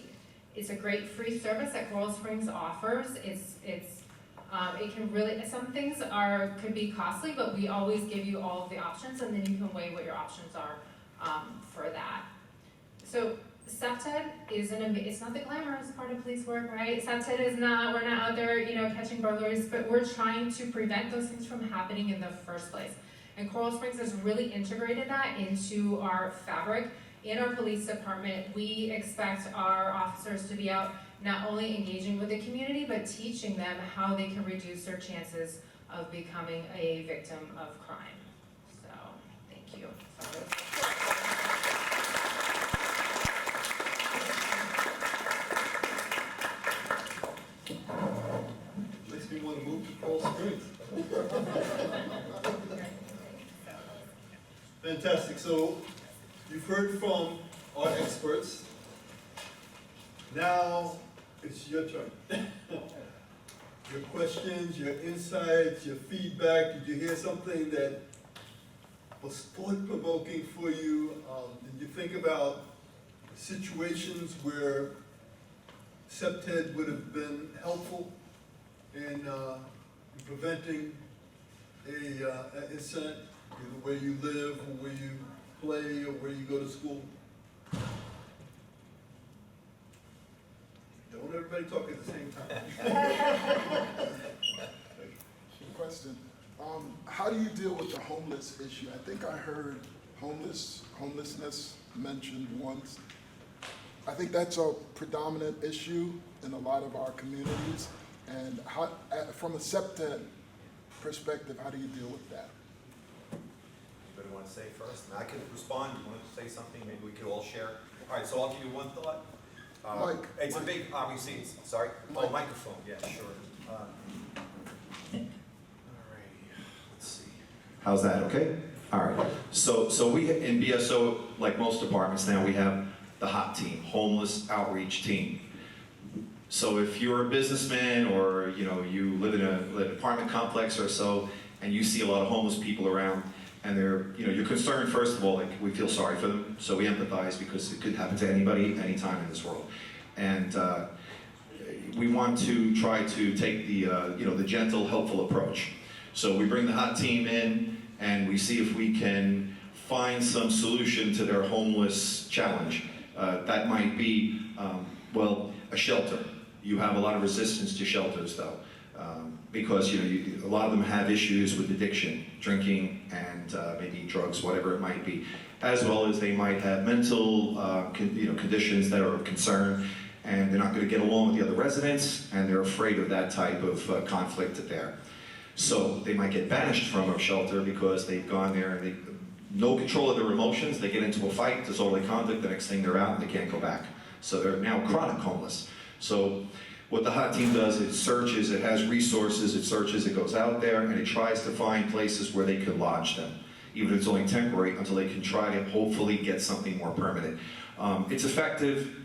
It's a great free service that Coral Springs offers. It can really, some things could be costly, but we always give you all of the options, and then you can weigh what your options are for that. So SEPTED it's not the glamorous part of police work, right? SEPTED is not, we're not out there, catching burglaries, but we're trying to prevent those things from happening in the first place. And Coral Springs has really integrated that into our fabric. In our police department, we expect our officers to be out not only engaging with the community, but teaching them how they can reduce their chances of becoming a victim of crime. So, thank you. Makes me want to move to Coral Springs. Fantastic. So you've heard from our experts. Now it's your turn. Your questions, your insights, your feedback. Did you hear something that was thought-provoking for you? Did you think about situations where SEPTED would have been helpful in preventing an incident, either where you live or where you play or where you go to school? Don't everybody talk at the same time. Question. How do you deal with the homeless issue? I think I heard homelessness mentioned once. I think that's a predominant issue in a lot of our communities. And how, from a SEPTED perspective, how do you deal with that? Anybody want to say first? And I can respond. You want to say something? Maybe we could all share. All right, so I'll give you one thought. Mike. It's a big, obviously, sorry? Mike. Oh, microphone, yeah, sure. Alrighty, let's see. How's that, okay? All right, so we, in BSO, like most departments now, we have the HOT team, Homeless Outreach Team. So if you're a businessman or, you know, you live in an apartment complex or so, and you see a lot of homeless people around, and they're, you know, you're concerned, first of all, like, we feel sorry for them, so we empathize because it could happen to anybody, anytime in this world. And we want to try to take the, you know, the gentle, helpful approach. So we bring the HOT team in, and we see if we can find some solution to their homeless challenge. That might be, well, a shelter. You have a lot of resistance to shelters, though, because, you know, a lot of them have issues with addiction, drinking, and maybe drugs, whatever it might be, as well as they might have mental, you know, conditions that are of concern, and they're not going to get along with the other residents, and they're afraid of that type of conflict there. So they might get banished from a shelter because they've gone there and they no control of their emotions. They get into a fight, disorderly conduct. The next thing they're out and they can't go back. So they're now chronic homeless. So what the HOT team does, it searches, it has resources, it searches, it goes out there, and it tries to find places where they can lodge them, even if it's only temporary, until they can try to hopefully get something more permanent. It's effective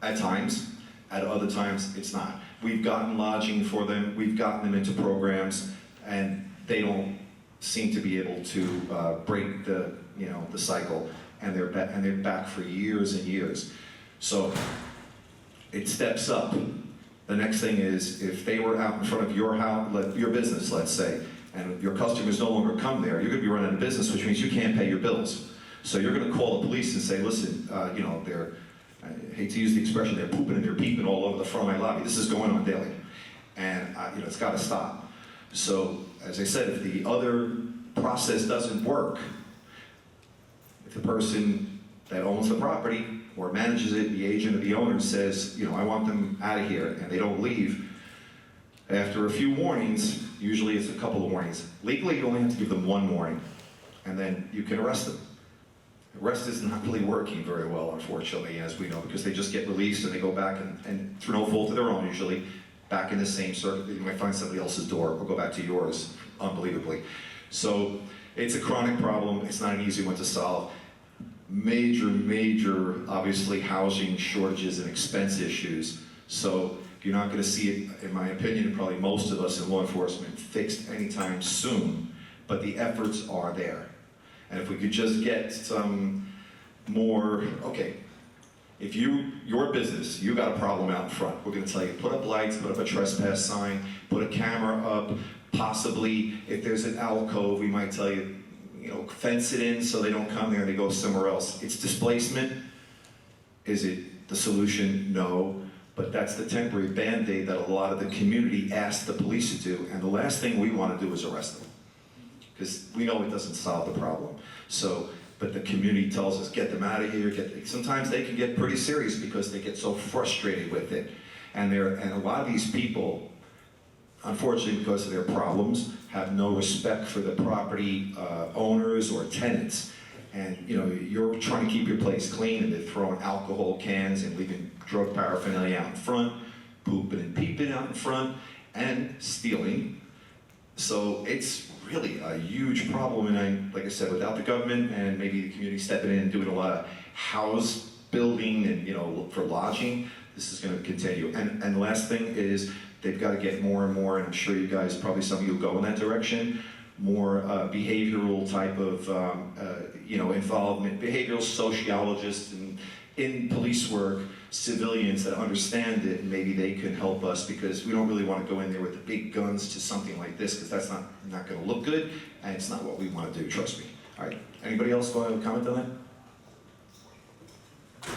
at times, at other times it's not. We've gotten lodging for them, we've gotten them into programs, and they don't seem to be able to break the, you know, the cycle, and they're back for years and years. So it steps up. The next thing is, if they were out in front of your house, your business, let's say, and your customers no longer come there, you're going to be running a business, which means you can't pay your bills. So you're going to call the police and say, listen, you know, they're, I hate to use the expression, they're pooping and they're peeping all over the front of my lobby. This is going on daily, and you know, it's got to stop. So, as I said, if the other process doesn't work, if the person that owns the property or manages it, the agent or the owner says, you know, I want them out of here, and they don't leave, after a few warnings, usually it's a couple of warnings. Legally, you only have to give them one warning, and then you can arrest them. Arrest is not really working very well, unfortunately, as we know, because they just get released and they go back and through no fault of their own, usually, back in the same circle. You might find somebody else's door or go back to yours, unbelievably. So it's a chronic problem. It's not an easy one to solve. Major, obviously, housing shortages and expense issues. So you're not going to see it, in my opinion, and probably most of us in law enforcement, fixed anytime soon, but the efforts are there. And if we could just get some more, okay, if your business, you got a problem out in front, we're going to tell you, put up lights, put up a trespass sign, put a camera up, possibly, if there's an alcove, we might tell you, you know, fence it in so they don't come there and they go somewhere else. It's displacement. Is it the solution? No. But that's the temporary Band-Aid that a lot of the community asked the police to do, and the last thing we want to do is arrest them. because we know it doesn't solve the problem. So, but the community tells us, get them out of here, sometimes they can get pretty serious because they get so frustrated with it. And a lot of these people, unfortunately because of their problems, have no respect for the property owners or tenants. And you know, you're trying to keep your place clean and they're throwing alcohol cans and leaving drug paraphernalia out in front, pooping and peeping out in front, and stealing. So it's really a huge problem, and like I said, without the government and maybe the community stepping in and doing a lot of house building and, you know, for lodging, this is going to continue. And the last thing is they've got to get more and more, and I'm sure you guys, probably some of you will go in that direction, more behavioral type of, you know, involvement, behavioral sociologists and in police work, civilians that understand it, and maybe they can help us, because we don't really want to go in there with the big guns to something like this, because that's not going to look good, and it's not what we want to do, trust me. All right, anybody else want to comment on that?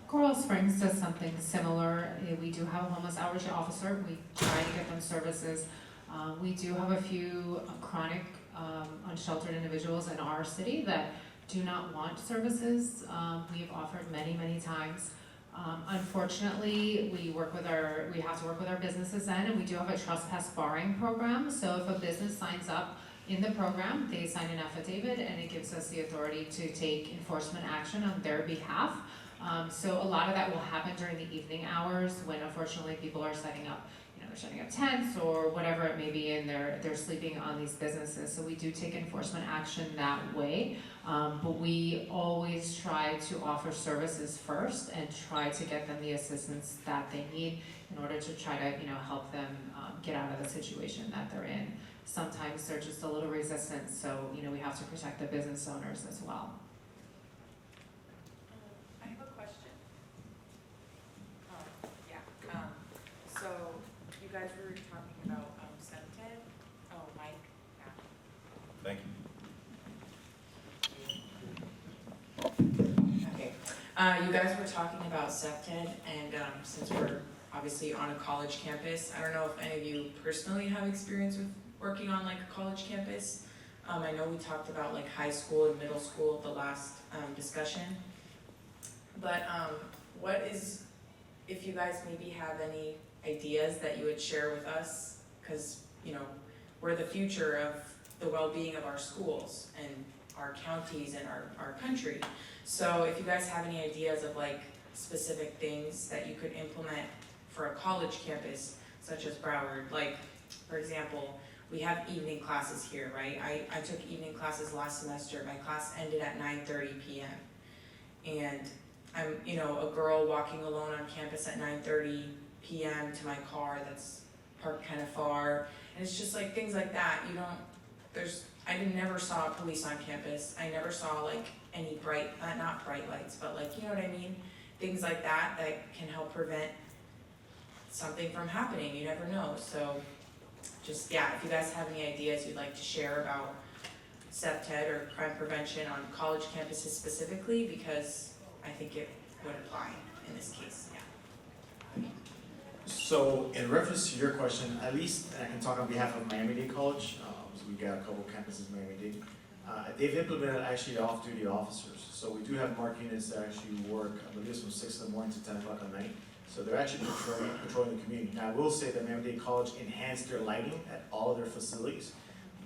Coral Springs does something similar. We do have a homeless outreach officer. We try to get them services. We do have a few chronic unsheltered individuals in our city that do not want services. We have offered many, many times. Unfortunately, we have to work with our businesses then, and we do have a trespass barring program. So if a business signs up in the program, they sign an affidavit, and it gives us the authority to take enforcement action on their behalf. So a lot of that will happen during the evening hours when unfortunately people are setting up, they're setting up tents or whatever it may be, and they're sleeping on these businesses. So we do take enforcement action that way, but we always try to offer services first and try to get them the assistance that they need in order to try to help them get out of the situation that they're in. Sometimes they're just a little resistant, so we have to protect the business owners as well. I have a question. So you guys were talking about Semted. Oh, Mike. Yeah. Thank you. Okay. You guys were talking about Semted, and since we're obviously on a college campus, I don't know if any of you personally have experience with working on like a college campus. I know we talked about like high school and middle school at the last discussion, but if you guys maybe have any ideas that you would share with us, because we're the future of the well-being of our schools and our counties and our country. So if you guys have any ideas of like specific things that you could implement for a college campus, such as Broward, like for example, we have evening classes here, right? I took evening classes last semester. My class ended at 9:30 p.m. And I'm, a girl walking alone on campus at 9:30 p.m. to my car that's parked kind of far. And it's just like things like that. I never saw police on campus. I never saw like any not bright lights, but like, you know what I mean? Things like that can help prevent something from happening. You never know. So just, if you guys have any ideas you'd like to share about SEPTED or crime prevention on college campuses specifically, because I think it would apply in this case, So in reference to your question, at least, and I can talk on behalf of Miami-Dade College, so we got a couple campuses in Miami-Dade. They've implemented actually off-duty officers. So we do have marked units that actually work, I believe it's from 6 in the morning to 10 o'clock at night. So they're actually patrolling the community. Now I will say that Miami-Dade College enhanced their lighting at all of their facilities.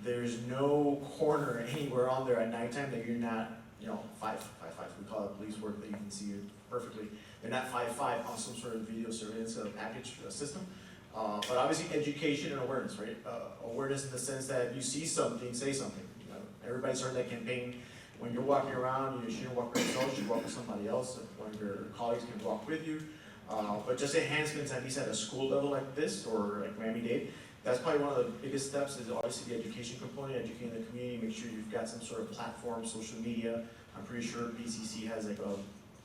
There's no corner anywhere on there at nighttime that you're not, 5'5", we call it police work, that you can see it perfectly. They're not 5'5" on some sort of video surveillance package system. But obviously education and awareness, right? Awareness in the sense that if you see something, say something. Everybody's heard that campaign. When you're walking around, you shouldn't walk by yourself, you should walk with somebody else. One of your colleagues can walk with you. But just enhancements, at least at a school level like this, or like Miami-Dade, that's probably one of the biggest steps, is obviously the education component, educating the community, make sure you've got some sort of platform, social media. I'm pretty sure BCC has like a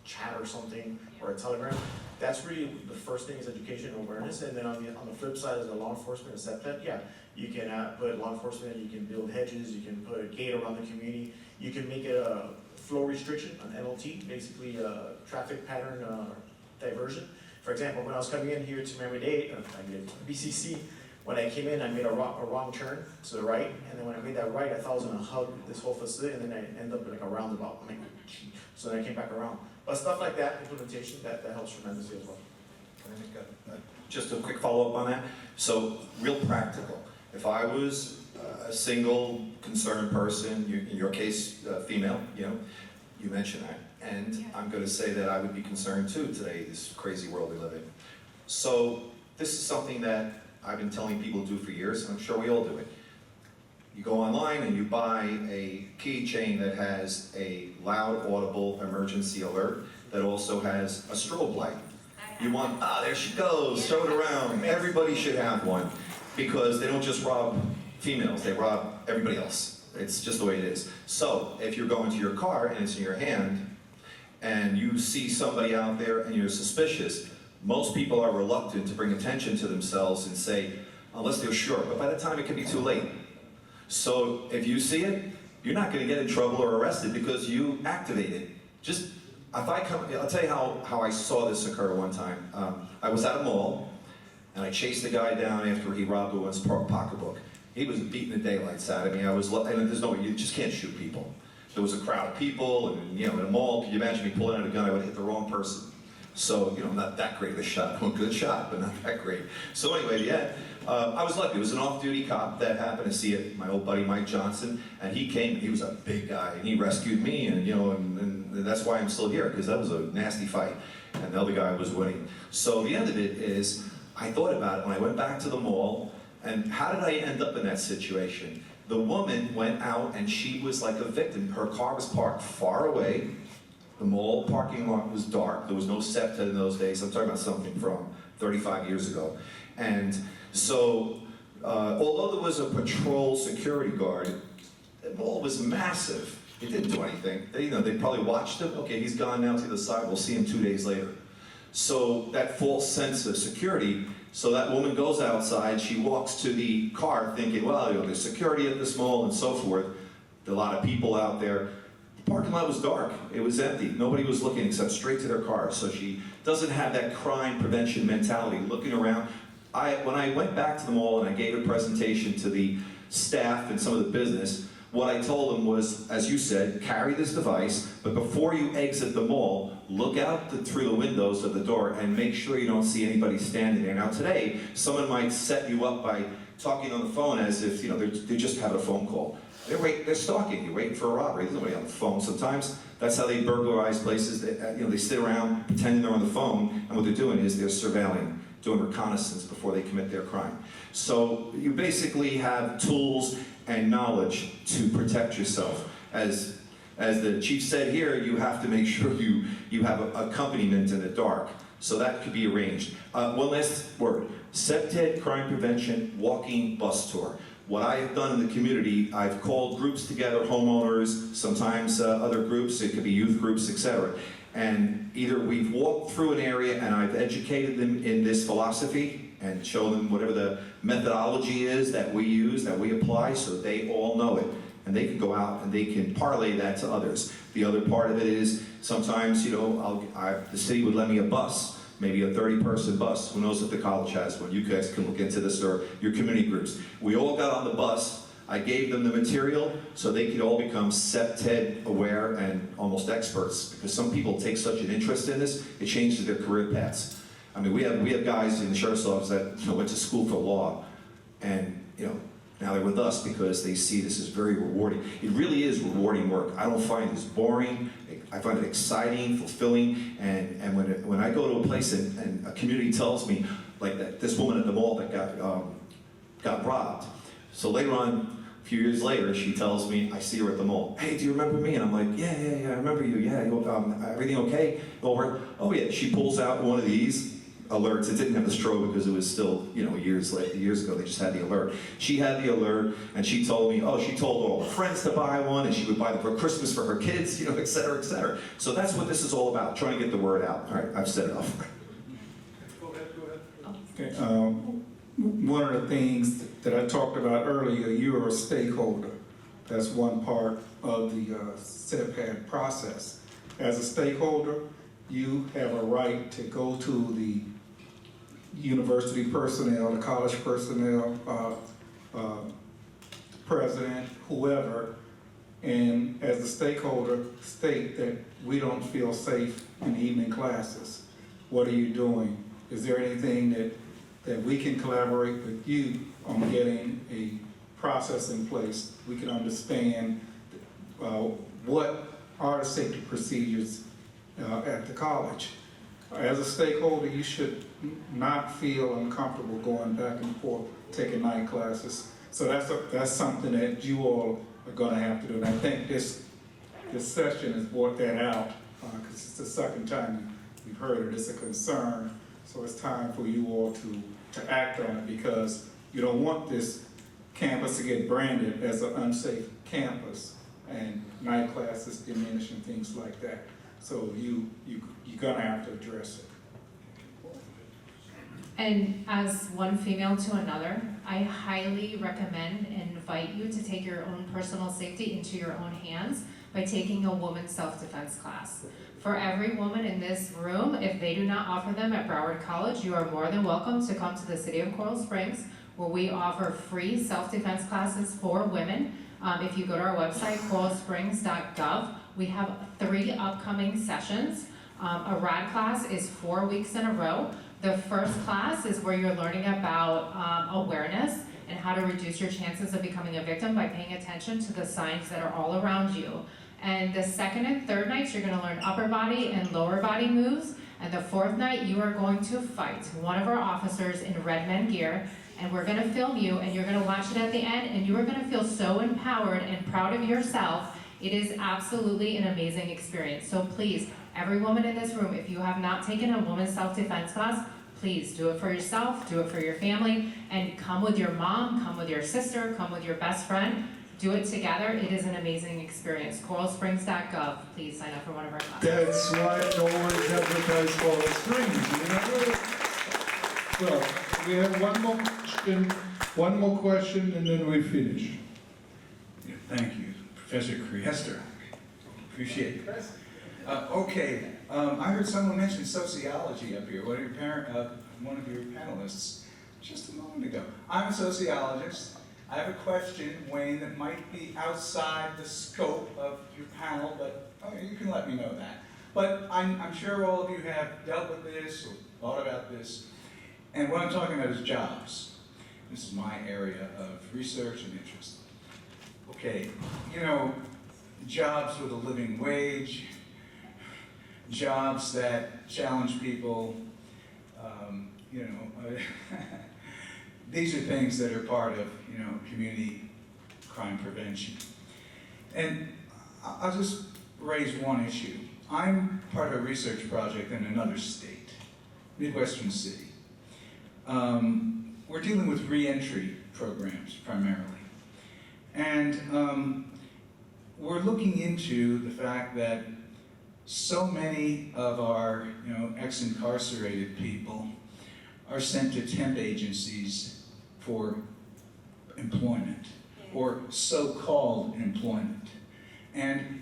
chat or something, or a Telegram. That's really the first thing, is education and awareness. And then on the flip side, as a law enforcement, is that you can put law enforcement, you can build hedges, you can put a gate around the community, you can make it a flow restriction, an MLT, basically a traffic pattern diversion. For example, when I was coming in here to Miami-Dade, BCC, When I came in, I made a wrong turn to the right, and then when I made that right, I thought I was gonna hug this whole facility, and then I ended up like a roundabout. I'm like, gee. So then I came back around. But stuff like that, implementation, that helps tremendously as well. Can I make Just a quick follow-up on that. So, real practical. If I was a single concerned person, in your case, female, you know, you mentioned that. And I'm gonna say that I would be concerned too today, this crazy world we live in. So, this is something that I've been telling people to do for years, and I'm sure we all do it. You go online and you buy a keychain that has a loud, audible emergency alert that also has a strobe light. You want, there she goes, show it around. Everybody should have one, because they don't just rob females, they rob everybody else. It's just the way it is. So, if you're going to your car and it's in your hand, and you see somebody out there and you're suspicious, most people are reluctant to bring attention to themselves and say, unless they're sure, but by the time it can be too late. So, if you see it, you're not gonna get in trouble or arrested because you activate it. Just, I'll tell you how I saw this occur one time. I was at a mall, and I chased the guy down after he robbed a woman's pocketbook. He was beating the daylights out of me. And there's no way, you just can't shoot people. There was a crowd of people, and you know, in a mall, can you imagine me pulling out a gun? I would hit the wrong person. So, you know, not that great of a shot. Well, good shot, but not that great. So anyway, yeah, I was lucky. It was an off-duty cop that happened to see it, my old buddy Mike Johnson, and he came, and he was a big guy, and he rescued me, and you know, and that's why I'm still here, because that was a nasty fight, and the other guy was winning. So the end of it is, I thought about it when I went back to the mall, and how did I end up in that situation? The woman went out, and she was like a victim. Her car was parked far away. The mall parking lot was dark. There was no SEPTA in those days. I'm talking about something from 35 years ago. And so, although there was a patrol security guard, the mall was massive. It didn't do anything. They probably watched him. Okay, he's gone now to the side. We'll see him 2 days later. So that false sense of security. So that woman goes outside. She walks to the car thinking, well, you know, there's security at this mall and so forth. There are a lot of people out there. The parking lot was dark. It was empty. Nobody was looking except straight to their car. So she doesn't have that crime prevention mentality, looking around. When I went back to the mall and I gave a presentation to the staff and some of the business, what I told them was, as you said, carry this device, but before you exit the mall, look out through the windows of the door and make sure you don't see anybody standing there. Now today, someone might set you up by talking on the phone as if, you know, they just had a phone call. They're stalking you, waiting for a robbery. There's nobody on the phone. Sometimes that's how they burglarize places. They sit around pretending they're on the phone, and what they're doing is they're surveilling, doing reconnaissance before they commit their crime. So you basically have tools and knowledge to protect yourself. As the chief said here, you have to make sure you have accompaniment in the dark. So that could be arranged. One last word. SEPTED Crime Prevention Walking Bus Tour. What I have done in the community, I've called groups together, homeowners, sometimes other groups, it could be youth groups, etc. And either we've walked through an area and I've educated them in this philosophy and shown them whatever the methodology is that we use, that we apply, so they all know it. And they can go out and they can parlay that to others. The other part of it is sometimes, you know, the city would lend me a bus, maybe a 30-person bus. Who knows if the college has one? You guys can look into this, or your community groups. We all got on the bus. I gave them the material so they could all become SEPTED aware and almost experts, because some people take such an interest in this, it changes their career paths. I mean, we have guys in the sheriff's office that went to school for law, and now they're with us because they see this as very rewarding. It really is rewarding work. I don't find this boring. I find it exciting, fulfilling, and when I go to a place and a community tells me, like this woman at the mall that got robbed. So later on, a few years later, she tells me, I see her at the mall. Hey, do you remember me? And I'm like, yeah, I remember you. Yeah, everything okay? Over. Oh yeah. She pulls out one of these alerts. It didn't have the strobe because it was still, years ago, they just had the alert. She had the alert, and she told me, she told all her friends to buy one, and she would buy them for Christmas for her kids, et cetera, et cetera. So that's what this is all about, trying to get the word out. All right, I've said enough. Go ahead. Okay, one of the things that I talked about earlier, you're a stakeholder. That's one part of the SEPTED process. As a stakeholder, you have a right to go to the university personnel, the college personnel, president, whoever, and as a stakeholder, state that we don't feel safe in evening classes. What are you doing? Is there anything that we can collaborate with you on getting a process in place? We can understand what are the safety procedures at the college. As a stakeholder, you should not feel uncomfortable going back and forth, taking night classes. So that's something that you all are gonna have to do. And I think this session has brought that out, because it's the second time we've heard it. It's a concern. So it's time for you all to act on it, because you don't want this campus to get branded as an unsafe campus and night classes diminish and things like that. So you're gonna have to address it. And as one female to another, I highly recommend and invite you to take your own personal safety into your own hands by taking a woman's self-defense class. For every woman in this room, if they do not offer them at Broward College, you are more than welcome to come to the city of Coral Springs, where we offer free self-defense classes for women. If you go to our website, coralsprings.gov, we have 3 upcoming sessions. A RAD class is 4 weeks in a row. The first class is where you're learning about awareness and how to reduce your chances of becoming a victim by paying attention to the signs that are all around you. And the second and third nights, you're gonna learn upper body and lower body moves. And the fourth night, you are going to fight one of our officers in red men gear, and we're gonna film you, and you're gonna watch it at the end, and you are gonna feel so empowered and proud of yourself. It is absolutely an amazing experience. So please, every woman in this room, if you have not taken a woman's self-defense class, please do it for yourself, do it for your family, and come with your mom, come with your sister, come with your best friend. Do it together. It is an amazing experience. coralsprings.gov. Please sign up for one of our classes. That's why I always advertise Coral Springs, you know? Well, we have one more question, and then we finish. Yeah, thank you, Professor Krijestorac. Appreciate it. Okay, I heard someone mention sociology up here. One of your panelists just a moment ago. I'm a sociologist. I have a question, Wayne, that might be outside the scope of your panel, but you can let me know that. But I'm sure all of you have dealt with this or thought about this. And what I'm talking about is jobs. This is my area of research and interest. Okay, you know, jobs with a living wage, jobs that challenge people, these are things that are part of, community crime prevention. And I'll just raise one issue. I'm part of a research project in another state, Midwestern city. We're dealing with re-entry programs primarily. And we're looking into the fact that so many of our, ex-incarcerated people are sent to temp agencies for employment, or so-called employment. And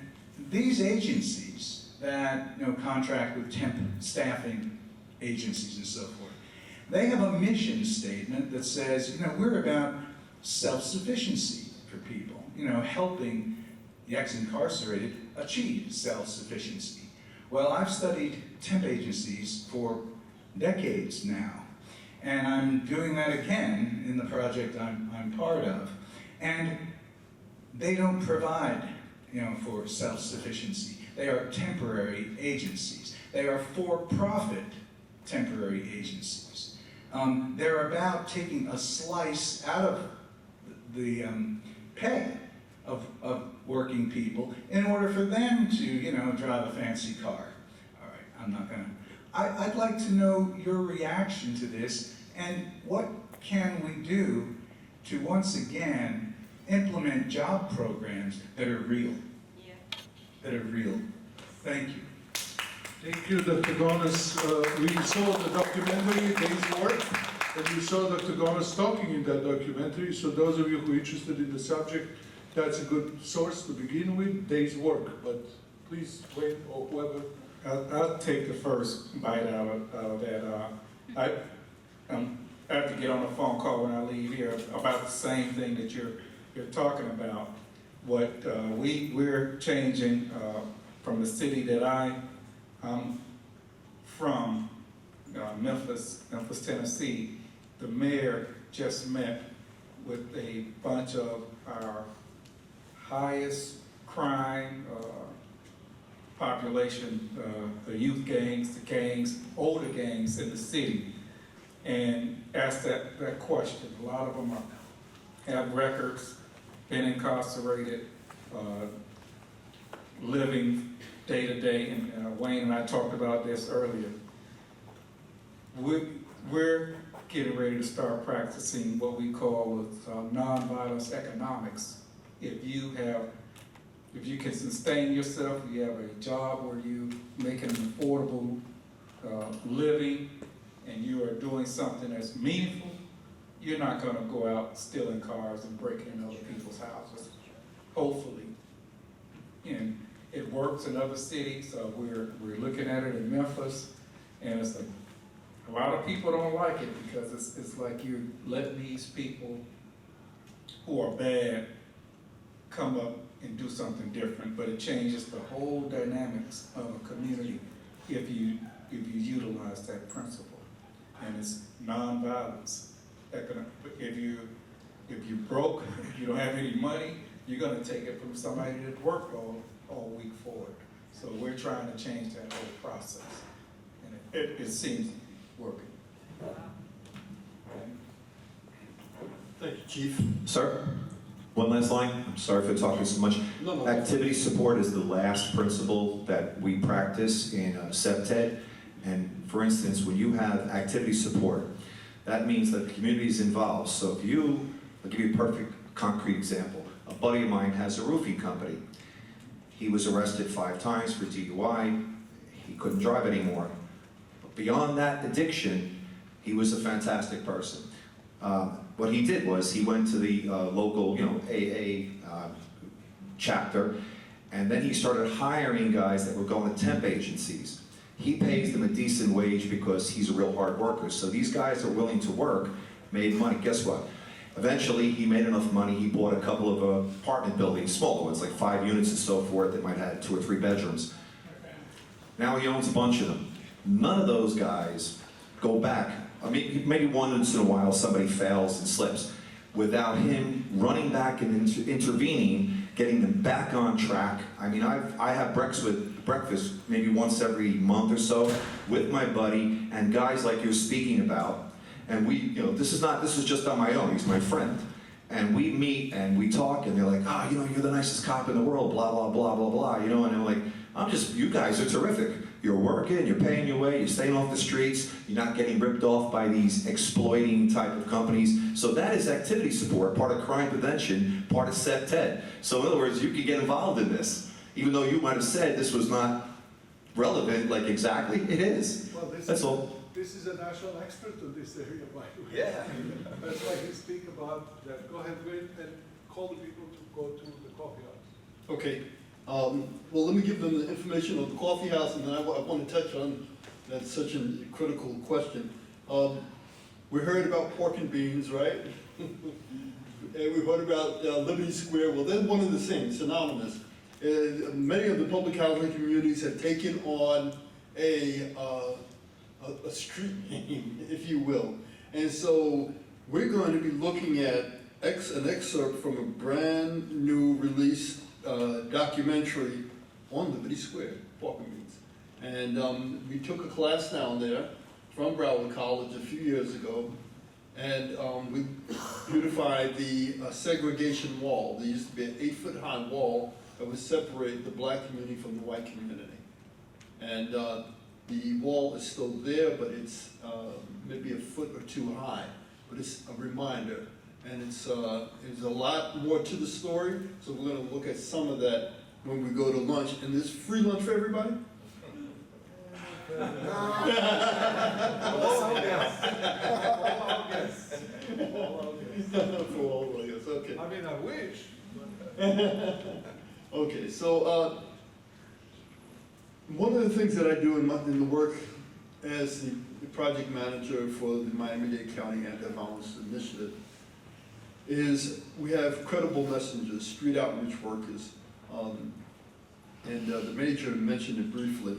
these agencies that, contract with temp staffing agencies and so forth, they have a mission statement that says, we're about self-sufficiency for people, helping the ex-incarcerated achieve self-sufficiency. Well, I've studied temp agencies for decades now, and I'm doing that again in the project I'm part of. And they don't provide, for self-sufficiency. They are temporary agencies. They are for-profit temporary agencies. They're about taking a slice out of the pay of working people in order for them to, drive a fancy car. All right, I'm not gonna. I'd like to know your reaction to this, and what can we do to once again implement job programs that are real? Yeah. That are real. Thank you. Thank you, Dr. Gones. We saw the documentary, Days Work, and we saw Dr. Gones talking in that documentary. So those of you who are interested in the subject, that's a good source to begin with, Days Work. But please wait, or whoever. I'll take the first bite out of that. I have to get on a phone call when I leave here about the same thing that you're talking about. What we're changing from the city that I'm from, Memphis, Tennessee. The mayor just met with a bunch of our highest crime population, the youth gangs, the gangs, older gangs in the city, and asked that question. A lot of them have records, been incarcerated, living day to day, and Wayne and I talked about this earlier. We're getting ready to start practicing what we call nonviolence economics. If you can sustain yourself, you have a job where you make an affordable living, and you are doing something that's meaningful, you're not going to go out stealing cars and breaking into other people's houses, hopefully. And it works in other cities. We're looking at it in Memphis, and it's like, a lot of people don't like it because it's like you're letting these people who are bad come up and do something different, but it changes the whole dynamics of a community if you utilize that principle. And it's nonviolence. If you're broke, if you don't have any money, you're going to take it from somebody that worked all week for it. So we're trying to change that whole process, and it seems working. Thank you, Chief. Sir, one last line. I'm sorry for talking so much. No. Activity support is the last principle that we practice in SEPTED. And for instance, when you have activity support, that means that the community is involved. So if I'll give you a perfect concrete example. A buddy of mine has a roofing company. He was arrested 5 times for DUI. He couldn't drive anymore. But beyond that addiction, he was a fantastic person. What he did was he went to the local, AA chapter, and then he started hiring guys that were going to temp agencies. He pays them a decent wage because he's a real hard worker. So these guys are willing to work, made money. Guess what? Eventually, he made enough money, he bought a couple of apartment buildings, smaller ones, like 5 units and so forth, that might have 2 or 3 bedrooms. Now he owns a bunch of them. None of those guys go back. I mean, maybe once in a while somebody fails and slips. Without him running back and intervening, getting them back on track. I mean, I have breakfast maybe once every month or so with my buddy and guys like you're speaking about. And we, this is just on my own. He's my friend. And we meet and we talk, and they're like, you're the nicest cop in the world, blah, blah, blah, blah, blah. And I'm like, you guys are terrific. You're working, you're paying your way, you're staying off the streets, you're not getting ripped off by these exploiting type of companies. So that is activity support, part of crime prevention, part of SEPTED. So in other words, you can get involved in this. Even though you might have said this was not relevant, like exactly, it is. Well, That's all. This is a national expert in this area, by the way. Yeah. That's why he speak about that. Go ahead, wait, and call the people to go to the coffee house. Okay. Well, let me give them the information of the coffee house, and then I want to touch on that's such a critical question. We heard about pork and beans, right? And we heard about Liberty Square. Well, they're one and the same, synonymous. Many of the public housing communities have taken on a street name, if you will. And so we're going to be looking at an excerpt from a brand new release documentary on Liberty Square, pork and beans. And we took a class down there from Broward College a few years ago, and we beautified the segregation wall. There used to be an 8-foot-high wall that would separate the black community from the white community. And the wall is still there, but it's maybe a foot or 2 high. But it's a reminder. And there's a lot more to the story, so we're going to look at some of that when we go to lunch. And there's free lunch for everybody? For all of us, okay. I mean, I wish. Okay, so one of the things that I do in the work as the project manager for the Miami-Dade County Anti-Violence Initiative, is we have credible messengers, street outreach workers, and the major mentioned it briefly.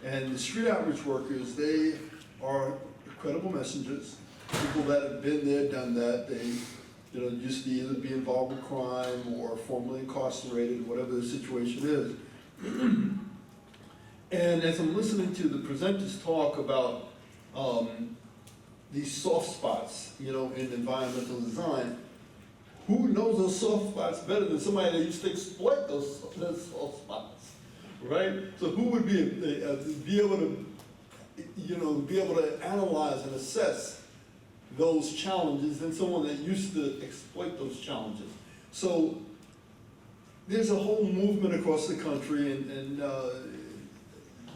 And the street outreach workers, they are credible messengers, people that have been there, done that. They, used to either be involved with crime or formerly incarcerated, whatever the situation is. And as I'm listening to the presenters talk about these soft spots, in environmental design, who knows those soft spots better than somebody that used to exploit those soft spots, right? So who would be able to analyze and assess those challenges than someone that used to exploit those challenges? So there's a whole movement across the country, and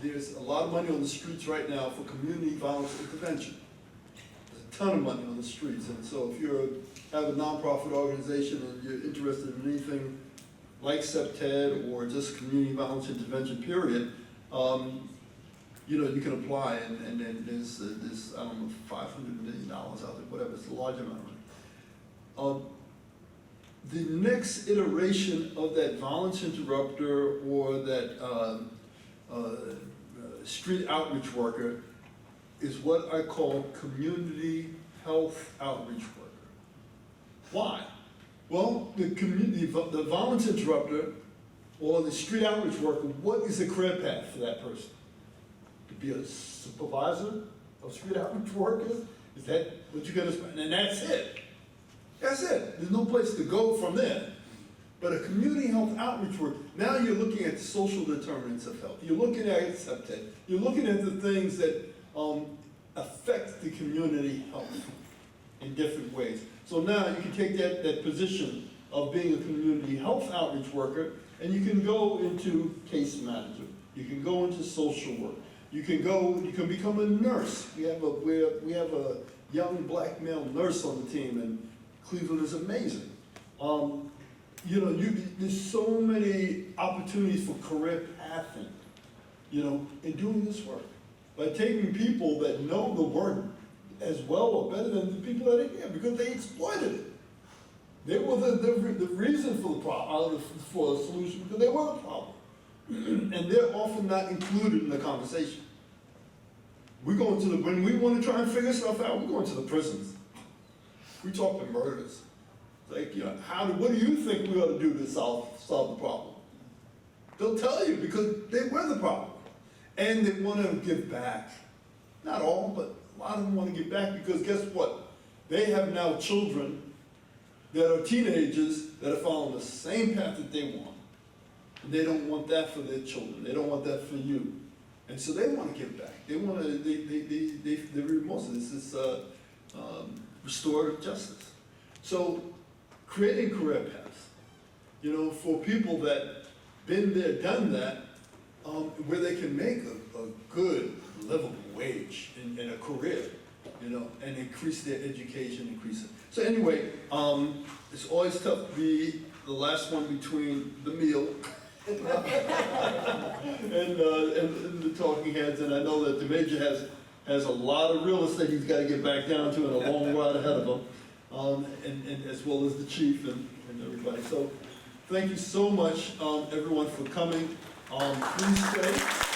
there's a lot of money on the streets right now for community violence intervention. There's a ton of money on the streets, and so if you have a nonprofit organization and you're interested in anything like CEPTED or just community violence intervention, period, you can apply, and then there's I don't know, $500 million out there, whatever, it's a large amount of money. The next iteration of that violence interrupter or that street outreach worker is what I call community health outreach worker. Why? Well, the violence interrupter or the street outreach worker, what is the career path for that person? To be a supervisor of street outreach workers? Is that what you're gonna spend? And that's it. That's it. There's no place to go from there. But a community health outreach work, now you're looking at social determinants of health. You're looking at CEPTED. You're looking at the things that affect the community health in different ways. So now you can take that position of being a community health outreach worker, and you can go into case manager. You can go into social work. You can become a nurse. We have a young black male nurse on the team, and Cleveland is amazing. There's so many opportunities for career pathing, in doing this work. By taking people that know the work as well or better than the people that are here, because they exploited it. They were the reason for the problem, for a solution, because they were the problem. And they're often not included in the conversation. When we want to try and figure stuff out, we're going to the prisons. We talk to murderers. Like, what do you think we ought to do to solve the problem? They'll tell you because they were the problem. And they want to give back. Not all, but a lot of them want to give back because guess what? They have now children that are teenagers that are following the same path that they want. And they don't want that for their children. They don't want that for you. And so they want to give back. They want to, they remorse. This is restorative justice. So creating career paths, for people that been there, done that, where they can make a good, livable wage and a career, and increase their education, increase it. So anyway, it's always tough to be the last one between the meal and the talking heads, and I know that the major has a lot of real estate he's got to get back down to and a long ride ahead of him, and as well as the chief and everybody. So thank you so much, everyone, for coming. Please stay.